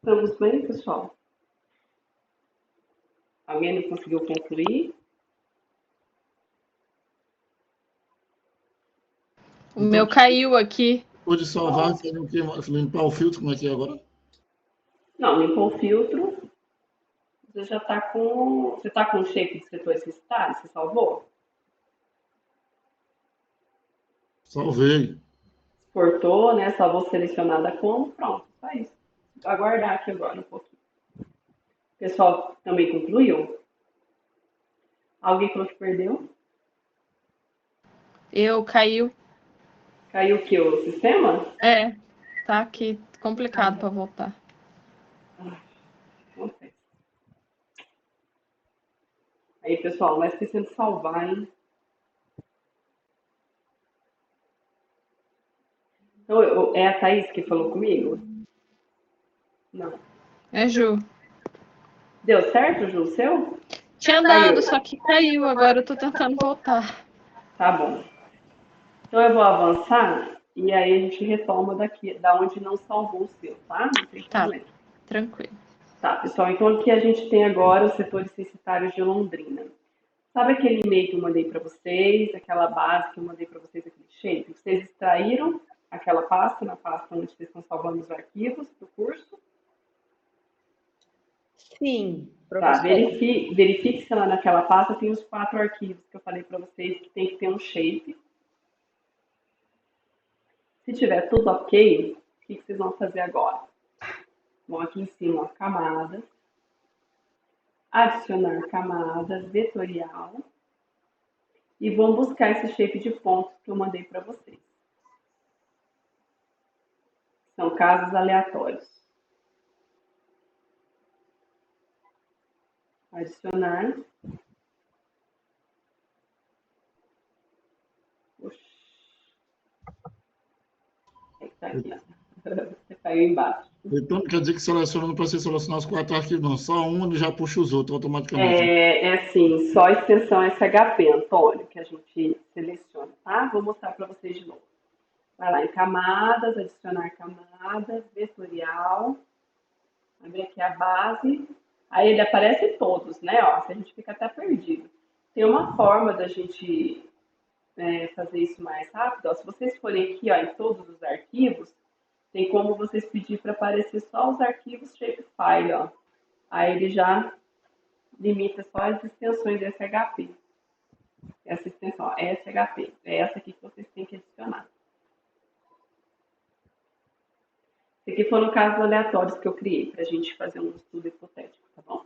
Estamos bem, pessoal? Alguém não conseguiu concluir? O meu caiu aqui. Pode salvar, fazer o quê? Limpar o filtro, como é que é agora? Não, limpou o filtro. Você já está com. Você está com o shape de setores censitários? Você salvou? Salvei. Exportou, né? Salvou selecionada como? Pronto, só isso. Vou aguardar aqui agora um pouquinho. O pessoal também concluiu? Alguém falou que perdeu? Caiu. Caiu o que? O sistema? É, tá aqui complicado para voltar. Não sei. Aí, pessoal, não esquecendo de salvar, hein? Então, é a Thaís que falou comigo? Não. É, Ju. Deu certo, Ju, o seu? Tinha Caiu. dado, só que caiu. Agora eu tô tentando voltar. Tá bom. Então, eu vou avançar e aí a gente retoma daqui, da onde não salvou o seu, tá? Não tem Tá. problema. Tranquilo. Tá, pessoal. Então, aqui a gente tem agora os setores censitários de Londrina. Sabe aquele e-mail que eu mandei para vocês, aquela base que eu mandei para vocês, aquele shape? Vocês extraíram aquela pasta, na pasta onde vocês estão salvando os arquivos do curso? Sim, Tá, professora. verifique se lá naquela pasta tem os 4 arquivos que eu falei para vocês que tem que ter um shape. Se tiver tudo ok, o que vocês vão fazer agora? Vão aqui em cima, ó, camadas, adicionar camadas, vetorial, e vão buscar esse shape de pontos que eu mandei para vocês. São casos aleatórios. Adicionar. Oxi. Tá aqui, ó. Você caiu embaixo. Então, quer dizer que seleciona, não precisa selecionar os 4 arquivos, não. Só um, ele já puxa os outros automaticamente. É assim, só a extensão SHP, Antônio, que a gente seleciona, tá? Vou mostrar para vocês de novo. Vai lá em camadas, adicionar camadas, vetorial. Abre aqui a base. Aí ele aparece todos, né? Ó, a gente fica até perdido. Tem uma forma da gente fazer isso mais rápido. Ó, se vocês forem aqui, ó, em todos os arquivos, tem como vocês pedir para aparecer só os arquivos shapefile, ó. Aí ele já limita só as extensões SHP. Essa extensão, ó, SHP. É essa aqui que vocês têm que adicionar. Esse aqui foram casos aleatórios que eu criei para a gente fazer um estudo hipotético, tá bom?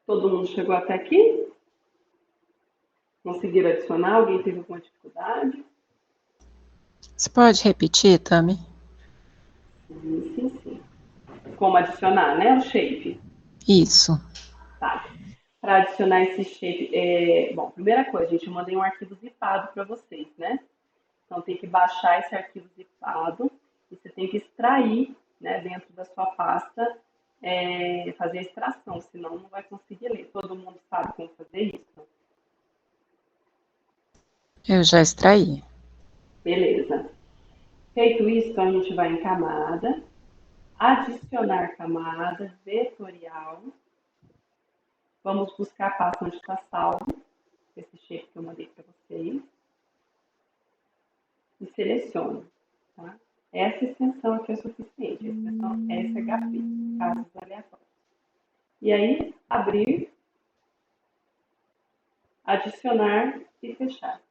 Todo mundo chegou até aqui? Conseguiram adicionar? Alguém teve alguma dificuldade? Você pode repetir, Tami? Sim. Como adicionar, né? O shape. Isso. Tá. Para adicionar esse shape, bom, primeira coisa, gente, eu mandei um arquivo zipado para vocês, né? Então tem que baixar esse arquivo zipado e você tem que extrair, né, dentro da sua pasta, fazer a extração, senão não vai conseguir ler. Todo mundo sabe como fazer isso? Eu já extraí. Beleza. Feito isso, então a gente vai em camada, adicionar camada, vetorial. Vamos buscar a pasta onde está salvo, esse shape que eu mandei para vocês. E seleciono, tá? Essa extensão aqui é suficiente, a extensão SHP, casos aleatórios. E aí, abrir, adicionar e fechar.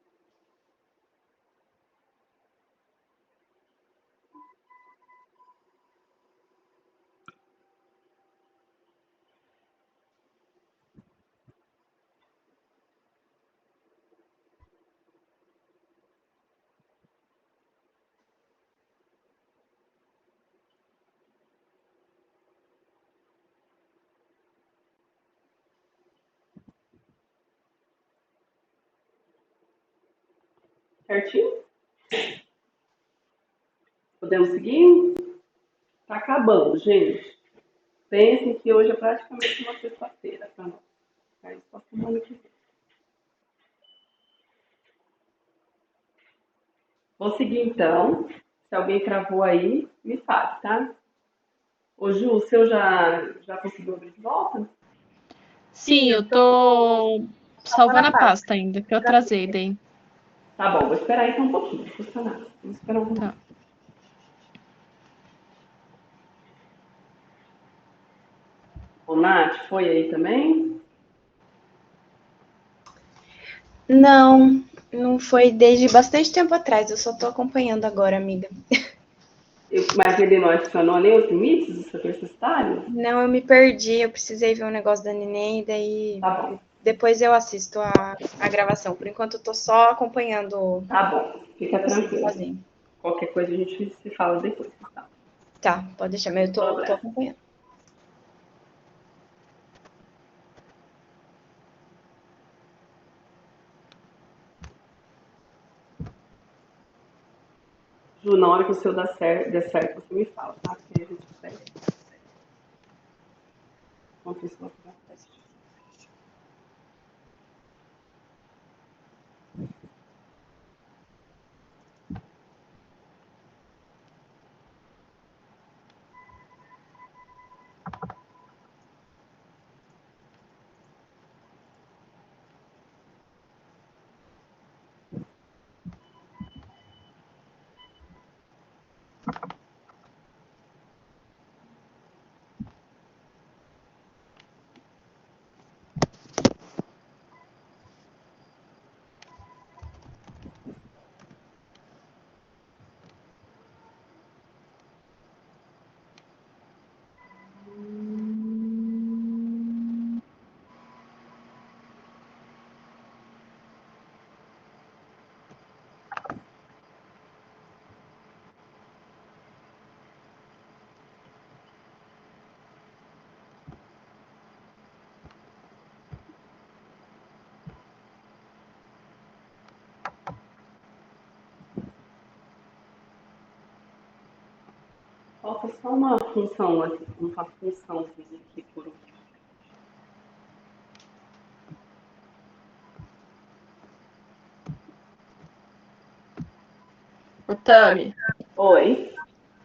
Certinho? Podemos seguir? Tá acabando, gente. Pensem que hoje é praticamente uma sexta-feira para nós. Aí só semana que vem. Vou seguir então. Se alguém travou aí, me fale, tá? Ô Ju, o seu já conseguiu abrir de volta? Sim, eu tô salvando a pasta ainda, que eu atrasei daí. Tá bom, vou esperar então um pouquinho. Não custa nada. Vamos esperar um pouquinho. Tá. Ô Nath, foi aí também? Não, não foi desde bastante tempo atrás. Eu só tô acompanhando agora, amiga. Mas ele não adicionou nem os limites do setor necessário? Não, eu me perdi. Eu precisei ver um negócio da neném, e daí Tá bom, depois eu assisto a gravação. Por enquanto eu tô só acompanhando tá bom. Fica vocês tranquilo. sozinho. Qualquer coisa a gente se fala depois, tá? Tá, pode deixar, mas eu tô Problema. acompanhando. Ju, na hora que o seu der certo, você me fala, tá? Porque a gente segue. Enquanto isso, eu vou fazer um teste. Falta só uma função aqui, uma funçãozinha aqui por último. Ô, Tami, Oi?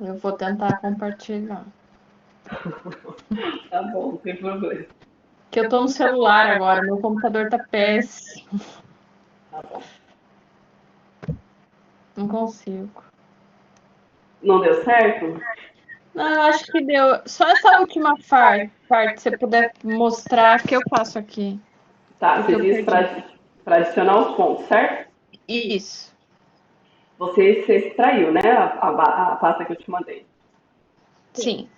eu vou tentar compartilhar. Tá bom, não tem problema. Que eu tô no celular agora, meu computador tá péssimo. Tá bom. Não consigo. Não deu certo? Não, eu acho que deu. Só essa última parte, se você puder mostrar que eu faço aqui. Tá, Porque você eu disse perdi. para adicionar os pontos, certo? Isso. Você extraiu, né, a pasta que eu te mandei. Sim.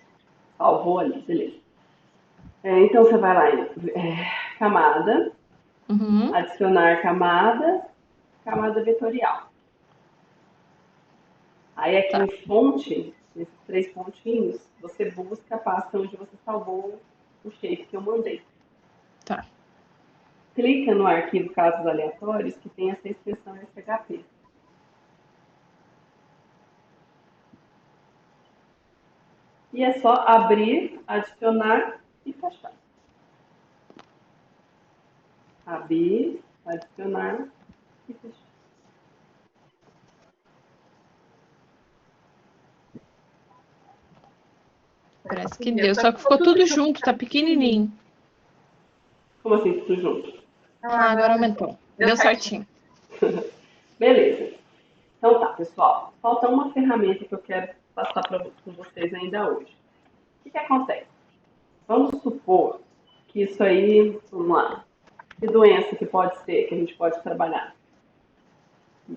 Salvou ali, beleza. Então você vai lá em camada, Uhum. adicionar camada, camada vetorial. Aí aqui Tá. em fonte, nesses 3 pontinhos, você busca a pasta onde você salvou o shape que eu mandei. Tá. Clica no arquivo casos aleatórios que tem essa extensão SHP. E é só abrir, adicionar e fechar. Abrir, adicionar e fechar. Parece que deu. Só que ficou tudo junto, tá pequenininho. Como assim, tudo junto? Ah, agora aumentou. Deu certinho. Beleza. Então tá, pessoal, falta uma ferramenta que eu quero passar com vocês ainda hoje. O que acontece? Vamos supor que isso aí, vamos lá, que doença que pode ser, que a gente pode trabalhar? O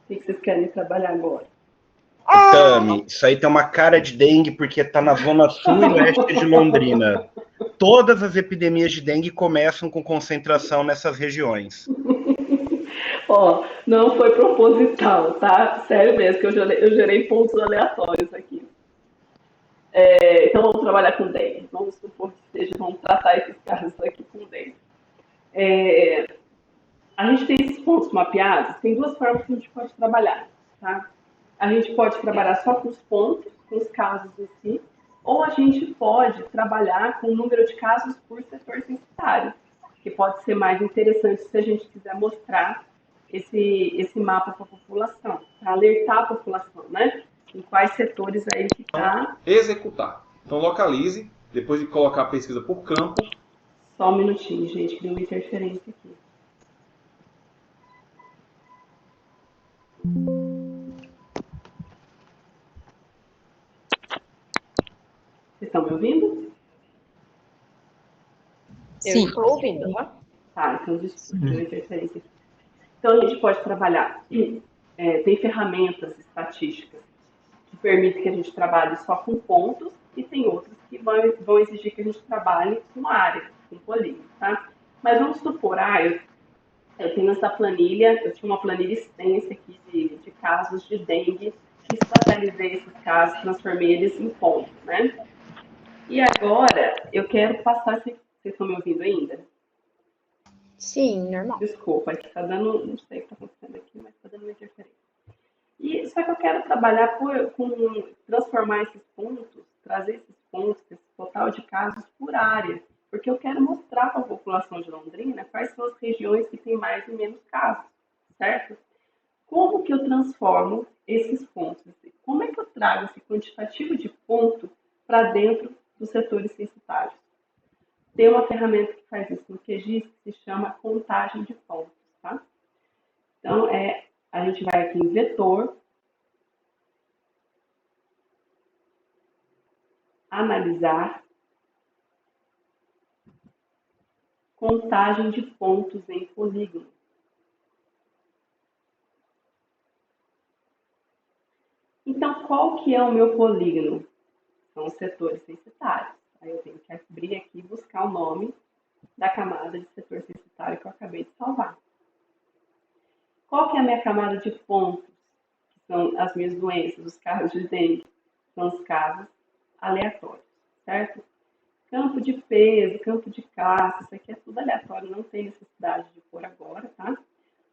que vocês querem trabalhar agora? Tami, isso aí tem uma cara de dengue porque está na zona sul e leste de Londrina. Todas as epidemias de dengue começam com concentração nessas regiões. Ó, não foi proposital, tá? Sério mesmo, que eu gerei pontos aleatórios aqui. Então vamos trabalhar com dengue. Vamos supor que vamos tratar esses casos aqui com dengue. A gente tem esses pontos mapeados, tem duas formas que a gente pode trabalhar, tá? A gente pode trabalhar só com os pontos, com os casos em si, ou a gente pode trabalhar com o número de casos por setor censitário, que pode ser mais interessante se a gente quiser mostrar esse mapa para a população, para alertar a população, né? Em quais setores aí que está. Executar. Então localize, depois de colocar a pesquisa por campo. Só um minutinho, gente, que deu uma interferência aqui. Vocês estão me ouvindo? Eu estou ouvindo. Tá, então desculpa, deu interferência aqui. Então a gente pode trabalhar, tem ferramentas estatísticas que permitem que a gente trabalhe só com pontos e tem outras que vão exigir que a gente trabalhe com área, com polígono, tá? Mas vamos supor, eu tenho essa planilha, eu tinha uma planilha extensa aqui de casos de dengue, espacializei esses casos, transformei eles em pontos, né? E agora eu quero passar, vocês estão me ouvindo ainda? Sim, normal. Desculpa, aqui tá dando, não sei o que está acontecendo aqui, mas está dando uma interferência. E só que eu quero trabalhar transformar esses pontos, trazer esses pontos, esse total de casos por área, porque eu quero mostrar para a população de Londrina quais são as regiões que têm mais e menos casos, certo? Como que eu transformo esses pontos? Como é que eu trago esse quantitativo de ponto para dentro dos setores censitários? Tem uma ferramenta que faz isso no QGIS que se chama contagem de pontos, tá? Então, a gente vai aqui em vetor, analisar, contagem de pontos em polígono. Então, qual que é o meu polígono? São os setores censitários. Aí eu tenho que abrir aqui e buscar o nome da camada de setor censitário que eu acabei de salvar. Qual que é a minha camada de pontos? Que são as minhas doenças, os casos de dengue. São os casos aleatórios, certo? Campo de peso, campo de classe, isso aqui é tudo aleatório, não tem necessidade de pôr agora, tá?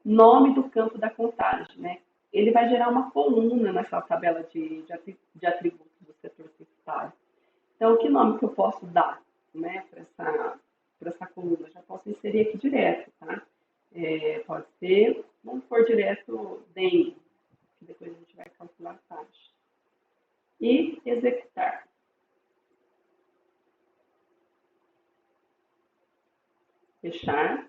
Nome do campo da contagem, né? Ele vai gerar uma coluna nessa tabela de atributos do setor censitário. Então, que nome que eu posso dar, né, para essa coluna? Já posso inserir aqui direto, tá? Pode ser, vamos pôr direto dengue, que depois a gente vai calcular a taxa. E executar. Fechar.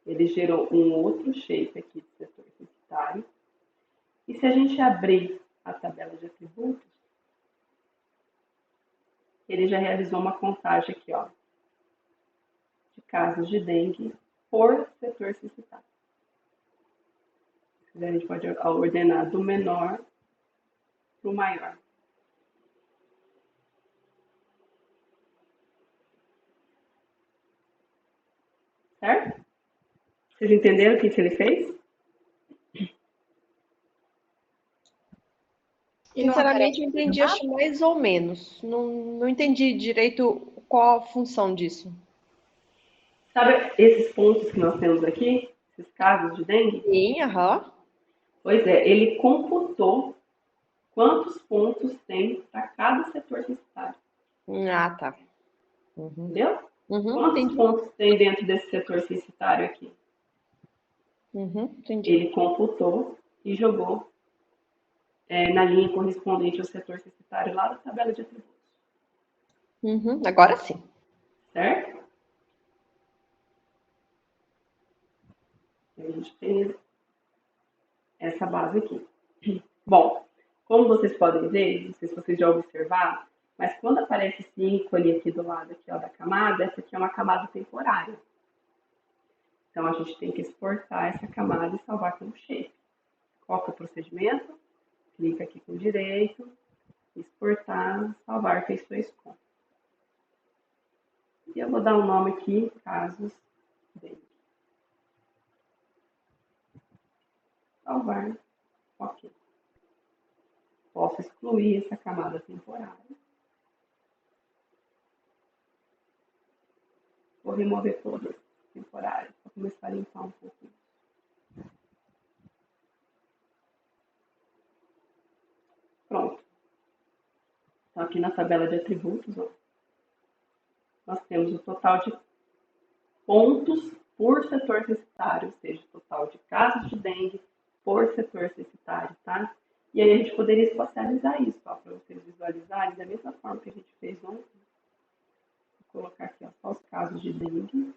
Ele gerou um outro shape aqui do setor censitário. E se a gente abrir a tabela de atributos, ele já realizou uma contagem aqui, ó, de casos de dengue por setor censitário. A gente pode ordenar do menor para o maior. Certo? Vocês entenderam o que ele fez? Sinceramente, eu entendi, acho mais ou menos. Não entendi direito qual a função disso. Sabe esses pontos que nós temos aqui? Esses casos de dengue? Sim, aham. Pois é, ele computou quantos pontos tem para cada setor censitário. Ah, tá. Entendeu? Quantos Entendi. pontos tem dentro desse setor censitário aqui? Entendi. Ele computou e jogou na linha correspondente ao setor censitário lá da tabela de atributos. Agora sim. Certo? A gente fez essa base aqui. Bom, como vocês podem ver, não sei se vocês já observaram, mas quando aparece esse ícone aqui do lado aqui, ó, da camada, essa aqui é uma camada temporária. Então, a gente tem que exportar essa camada e salvar como shape. Qual que é o procedimento? Clica aqui com direito, exportar, salvar feições com. E eu vou dar um nome aqui, casos dengue. Salvar, ok. Posso excluir essa camada temporária. Vou remover todas temporárias, para começar a limpar um pouco. Pronto. Então, aqui na tabela de atributos, ó, nós temos o total de pontos por setor censitário, ou seja, o total de casos de dengue por setor censitário, tá? E aí a gente poderia espacializar isso, ó, para vocês visualizarem da mesma forma que a gente fez ontem. Vou colocar aqui, ó, só os casos de dengue.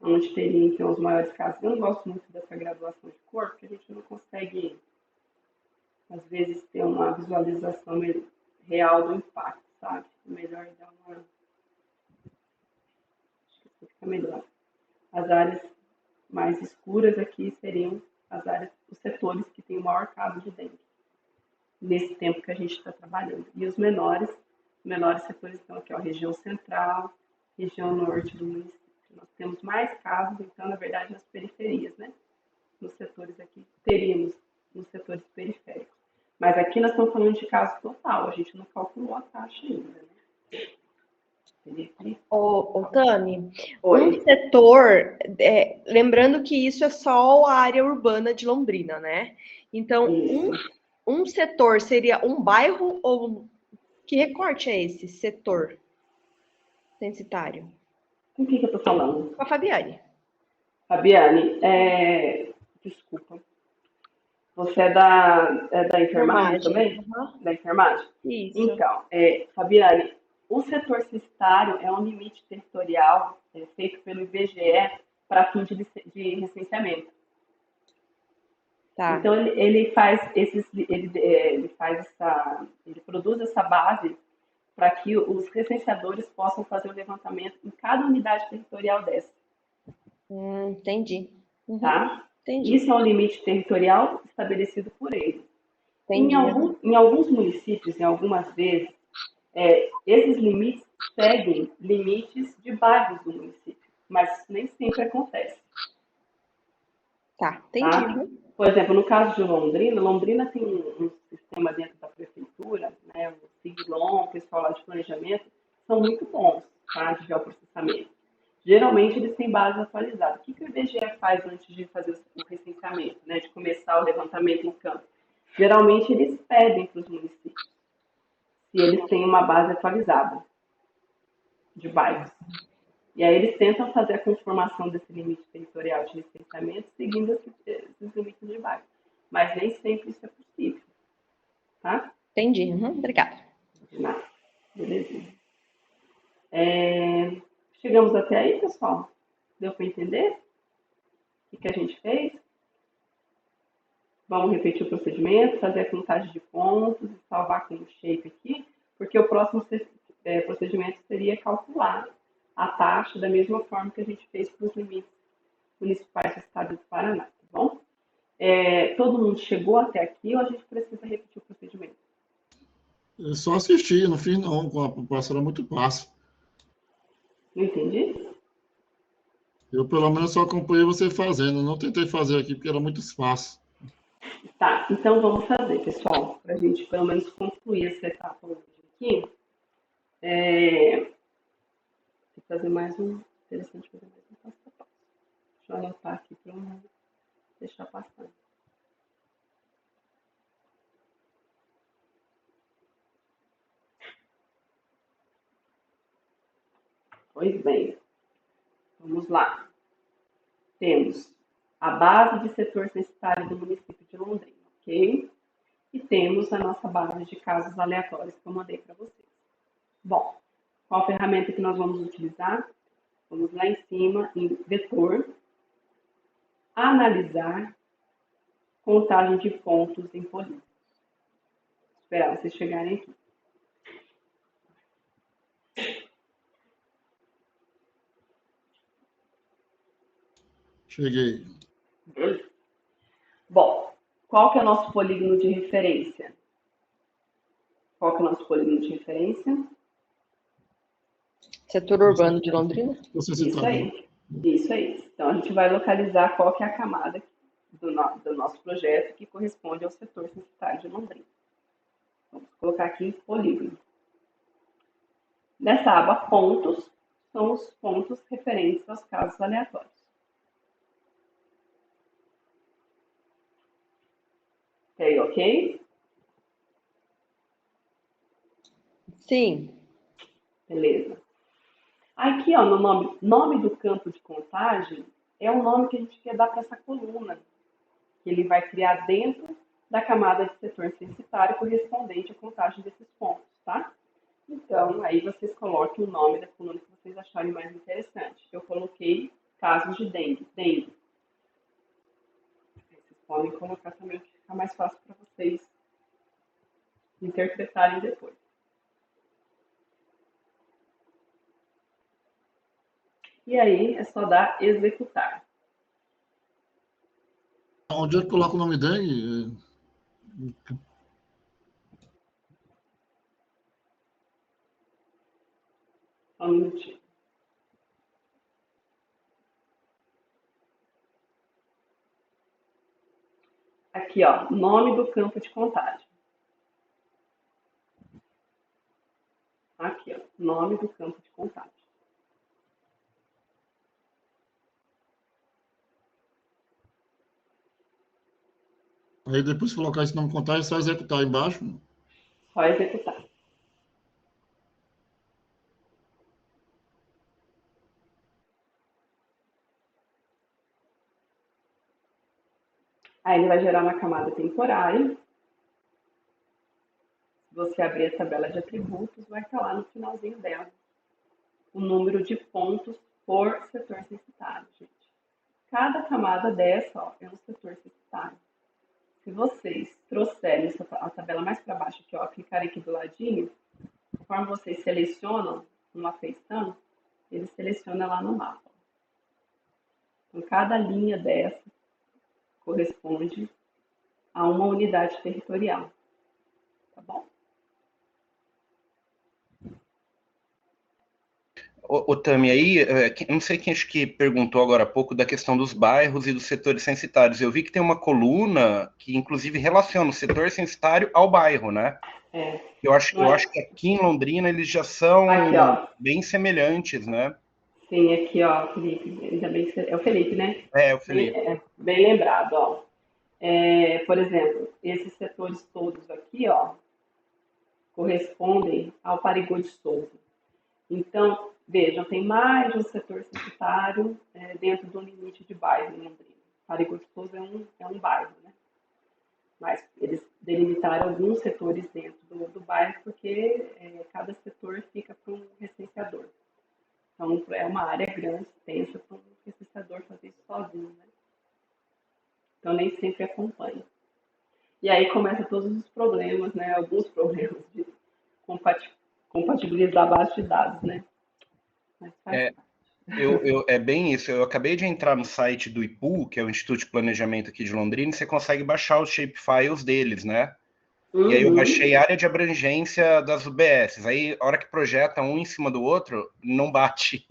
Onde teria, então, os maiores casos. Eu não gosto muito dessa graduação de cor, porque a gente não consegue, às vezes, ter uma visualização real do impacto, sabe? É melhor dar uma... Acho que isso fica melhor. As áreas mais escuras aqui seriam as áreas, os setores que têm o maior caso de dengue, nesse tempo que a gente está trabalhando. E os menores setores estão aqui, ó, região central, região norte do município. Nós temos mais casos, então, na verdade, nas periferias, né? Nos setores aqui, teríamos nos setores periféricos. Mas aqui nós estamos falando de caso total, a gente não calculou a taxa ainda, né? Ô, Tami, Oi. um setor, lembrando que isso é só a área urbana de Londrina, né? Então, um setor seria um bairro ou que recorte é esse setor censitário? Com quem que eu tô falando? Com a Fabiane. Fabiane, desculpa. Você é da enfermagem também? Uhum. Da enfermagem? Isso. Então, Fabiane, o setor censitário é um limite territorial feito pelo IBGE para fim de recenseamento. Tá. Então, ele produz essa base para que os recenseadores possam fazer o levantamento em cada unidade territorial dessa. Entendi. Uhum. Tá? Entendi. Isso é um limite territorial estabelecido por ele. Entendi. Em alguns municípios, em algumas vezes, esses limites seguem limites de bairros do município, mas nem sempre acontece. Tá, entendi. Tá? Por exemplo, no caso de Londrina, Londrina tem um sistema dentro da prefeitura, né, o Siglom, o pessoal lá de planejamento, são muito bons, tá, de geoprocessamento. Geralmente eles têm base atualizada. O que o IBGE faz antes de fazer o recenseamento, né, de começar o levantamento em campo? Geralmente eles pedem para os municípios se eles têm uma base atualizada de bairros. E aí eles tentam fazer a conformação desse limite territorial de recenseamento seguindo esses limites de bairro. Mas nem sempre isso é possível. Tá? Entendi. Obrigada. De nada. Belezinha. Chegamos até aí, pessoal? Deu para entender o que a gente fez? Vamos repetir o procedimento, fazer a contagem de pontos e salvar com o shape aqui, porque o próximo procedimento seria calcular a taxa da mesma forma que a gente fez para os limites municipais do estado do Paraná, tá bom? Todo mundo chegou até aqui ou a gente precisa repetir o procedimento? Eu só assisti, não fiz não, com a professora muito fácil. Não entendi? Eu, pelo menos, só acompanhei você fazendo, não tentei fazer aqui porque era muito fácil. Tá, então vamos fazer, pessoal, para a gente pelo menos concluir essa etapa hoje aqui. Fazer mais um. Interessante fazer mais um passo a passo. Deixa eu anotar aqui para não deixar passando. Pois bem, vamos lá. Temos a base de setor censitário do município de Londrina, ok? E temos a nossa base de casos aleatórios que eu mandei para vocês. Bom, Qual ferramenta que nós vamos utilizar? Vamos lá em cima, em vetor, analisar, contagem de pontos em polígonos. Esperar vocês chegarem aqui. Cheguei. Beleza. Bom, qual que é o nosso polígono de referência? Qual que é o nosso polígono de referência? Setor urbano de Londrina? Isso aí. Isso aí. Então, a gente vai localizar qual que é a camada do nosso projeto que corresponde ao setor censitário de Londrina. Vamos colocar aqui polígono. Nessa aba pontos, são os pontos referentes aos casos aleatórios. Ok? Sim. Beleza. Aqui, ó, no nome do campo de contagem é o nome que a gente quer dar para essa coluna, que ele vai criar dentro da camada de setor censitário correspondente à contagem desses pontos, tá? Então, aí vocês coloquem o nome da coluna que vocês acharem mais interessante. Eu coloquei casos de dengue. Dengue. Vocês podem colocar também, que fica mais fácil para vocês interpretarem depois. E aí, é só dar executar. Onde é que coloca o nome dele? Só um minutinho. Aqui, ó, nome do campo de contagem. Aqui, ó, nome do campo de contagem. Aí depois que colocar esse nome de contagem, é só executar embaixo. Só executar. Aí ele vai gerar uma camada temporária. Se você abrir a tabela de atributos, vai estar lá no finalzinho dela o número de pontos por setor censitário, gente. Cada camada dessa, ó, é um setor censitário. Se vocês trouxerem a tabela mais para baixo aqui, ó, clicarem aqui do ladinho, conforme vocês selecionam uma feição, ele seleciona lá no mapa. Então, cada linha dessa corresponde a uma unidade territorial. Tá bom? Ô, Tami, aí, não sei quem acho que perguntou agora há pouco da questão dos bairros e dos setores censitários. Eu vi que tem uma coluna que, inclusive, relaciona o setor censitário ao bairro, né? É. Eu acho que aqui em Londrina eles já são aqui, bem semelhantes, né? Sim, aqui, ó, Felipe. Ainda bem que é o Felipe, né? É, o Felipe. Bem lembrado, ó. Por exemplo, esses setores todos aqui, ó, correspondem ao Parigô de Souza. Então, vejam, tem mais de um setor censitário dentro do limite de bairro em Londrina. Parigô de Souza é um bairro, né? Mas eles delimitaram alguns setores dentro do bairro porque cada setor fica para um recenseador. Então, é uma área grande, extensa, para um recenseador fazer isso sozinho, né? Então, nem sempre acompanha. E aí começam todos os problemas, né? Alguns problemas de compatibilizar a base de dados, né? Mas É bem isso. Eu acabei de entrar no site do IPU, que é o Instituto de Planejamento aqui de Londrina, e você consegue baixar os shapefiles deles, né? Uhum. E aí eu baixei a área de abrangência das UBSs. Aí, a hora que projeta um em cima do outro, não bate.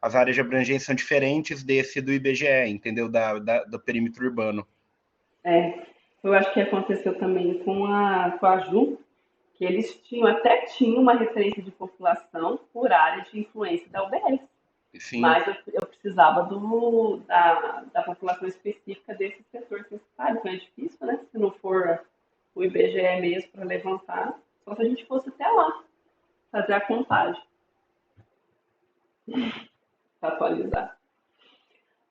As áreas de abrangência são diferentes desse do IBGE, entendeu? Do perímetro urbano. Eu acho que aconteceu também com a Ju, que eles até tinham uma referência de população por área de influência da UBS. Sim. Mas eu precisava da população específica desse setor censitário, então é difícil, né? Se não for o IBGE mesmo para levantar, só se a gente fosse até lá fazer a contagem, para atualizar.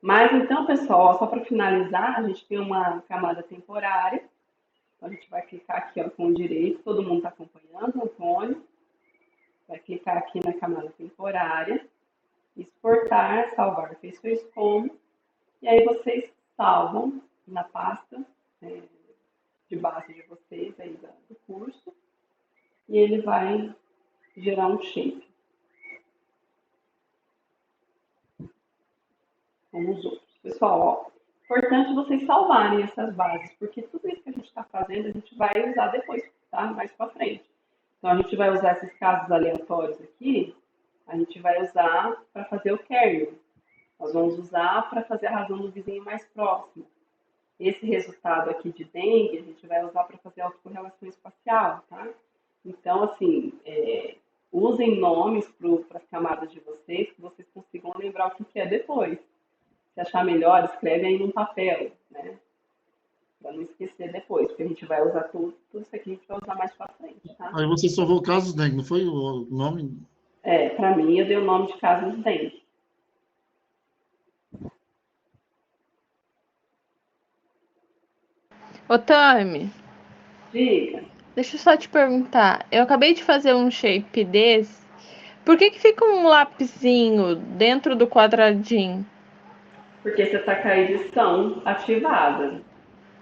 Mas então, pessoal, só para finalizar, a gente tem uma camada temporária. Então, a gente vai clicar aqui, ó, com o direito. Todo mundo está acompanhando, Antônio. vai clicar aqui na camada temporária, exportar, salvar feições como, e aí vocês salvam na pasta de base de vocês aí do curso, e ele vai gerar um shape, como os outros. Pessoal, ó, importante vocês salvarem essas bases, porque tudo isso que a gente está fazendo, a gente vai usar depois, tá? Mais para frente. Então, a gente vai usar esses casos aleatórios aqui, a gente vai usar para fazer o kernel. Nós vamos usar para fazer a razão do vizinho mais próximo. Esse resultado aqui de dengue, a gente vai usar para fazer autocorrelação espacial, tá? Então, assim, usem nomes para as camadas de vocês, que vocês consigam lembrar o que é depois. Se achar melhor, escreve aí num papel, né? Para não esquecer depois, porque a gente vai usar tudo isso aqui, a gente vai usar mais para frente, tá? Aí você salvou o caso dengue, não foi o nome? Para mim, eu dei o nome de caso de dengue. Ô, Tami, Diga. deixa eu só te perguntar. Eu acabei de fazer um shape desse. Por que fica um lapisinho dentro do quadradinho? Porque você está com a edição ativada.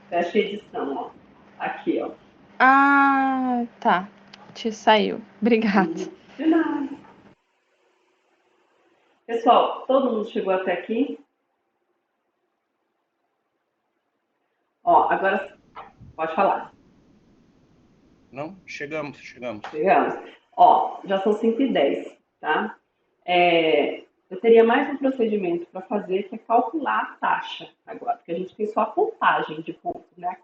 Fecha a edição, ó. Aqui, ó. Ah, tá. Te saiu. Obrigada. De nada. Pessoal, todo mundo chegou até aqui? Ó, agora pode falar. Não? Chegamos. Chegamos. Ó, já são 5h10, tá? Eu teria mais um procedimento para fazer, que é calcular a taxa agora, porque a gente tem só a contagem de pontos, né?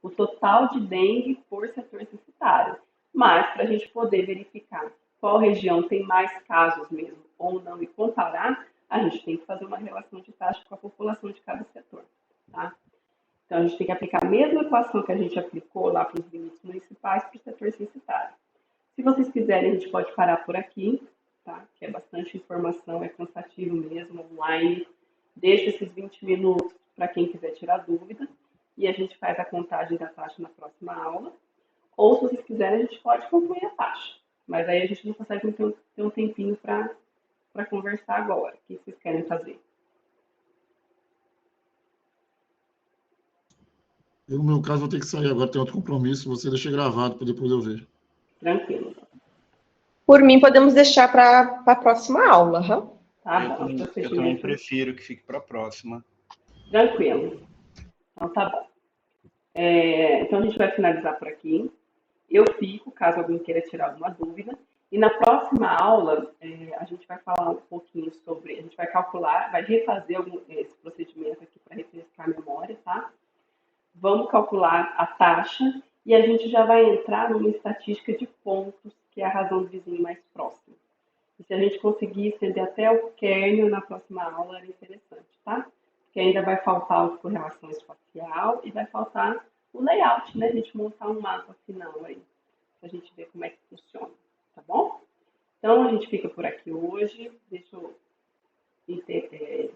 O total de dengue por setor censitário. Mas, para a gente poder verificar qual região tem mais casos mesmo ou não e comparar, a gente tem que fazer uma relação de taxa com a população de cada setor, tá? Então, a gente tem que aplicar a mesma equação que a gente aplicou lá para os limites municipais para o setor censitário. Se vocês quiserem, a gente pode parar por aqui, tá? Que é bastante informação, é cansativo mesmo, online. Deixa esses 20 minutos para quem quiser tirar dúvida e a gente faz a contagem da taxa na próxima aula. Ou, se vocês quiserem, a gente pode concluir a taxa. Mas aí a gente não consegue ter um tempinho para conversar agora. O que vocês querem fazer? Eu, no meu caso, vou ter que sair agora, tem outro compromisso. Você deixa gravado para depois eu ver. Tranquilo. Por mim, podemos deixar para a próxima aula. Uhum. Tá Eu bom. também prefiro que fique para a próxima. Tranquilo. Então, tá bom. Então, a gente vai finalizar por aqui. Eu fico, caso alguém queira tirar alguma dúvida. E na próxima aula, a gente vai falar um pouquinho sobre... A gente vai calcular, vai refazer esse procedimento aqui para refrescar a memória, tá? Vamos calcular a taxa e a gente já vai entrar numa estatística de pontos, que é a razão do vizinho mais próximo. E se a gente conseguir estender até o kernel na próxima aula, era interessante, tá? Porque ainda vai faltar a correlação espacial e vai faltar o layout, né? A gente montar um mapa final aí, pra gente ver como é que funciona, tá bom? Então, a gente fica por aqui hoje. Deixa eu interromper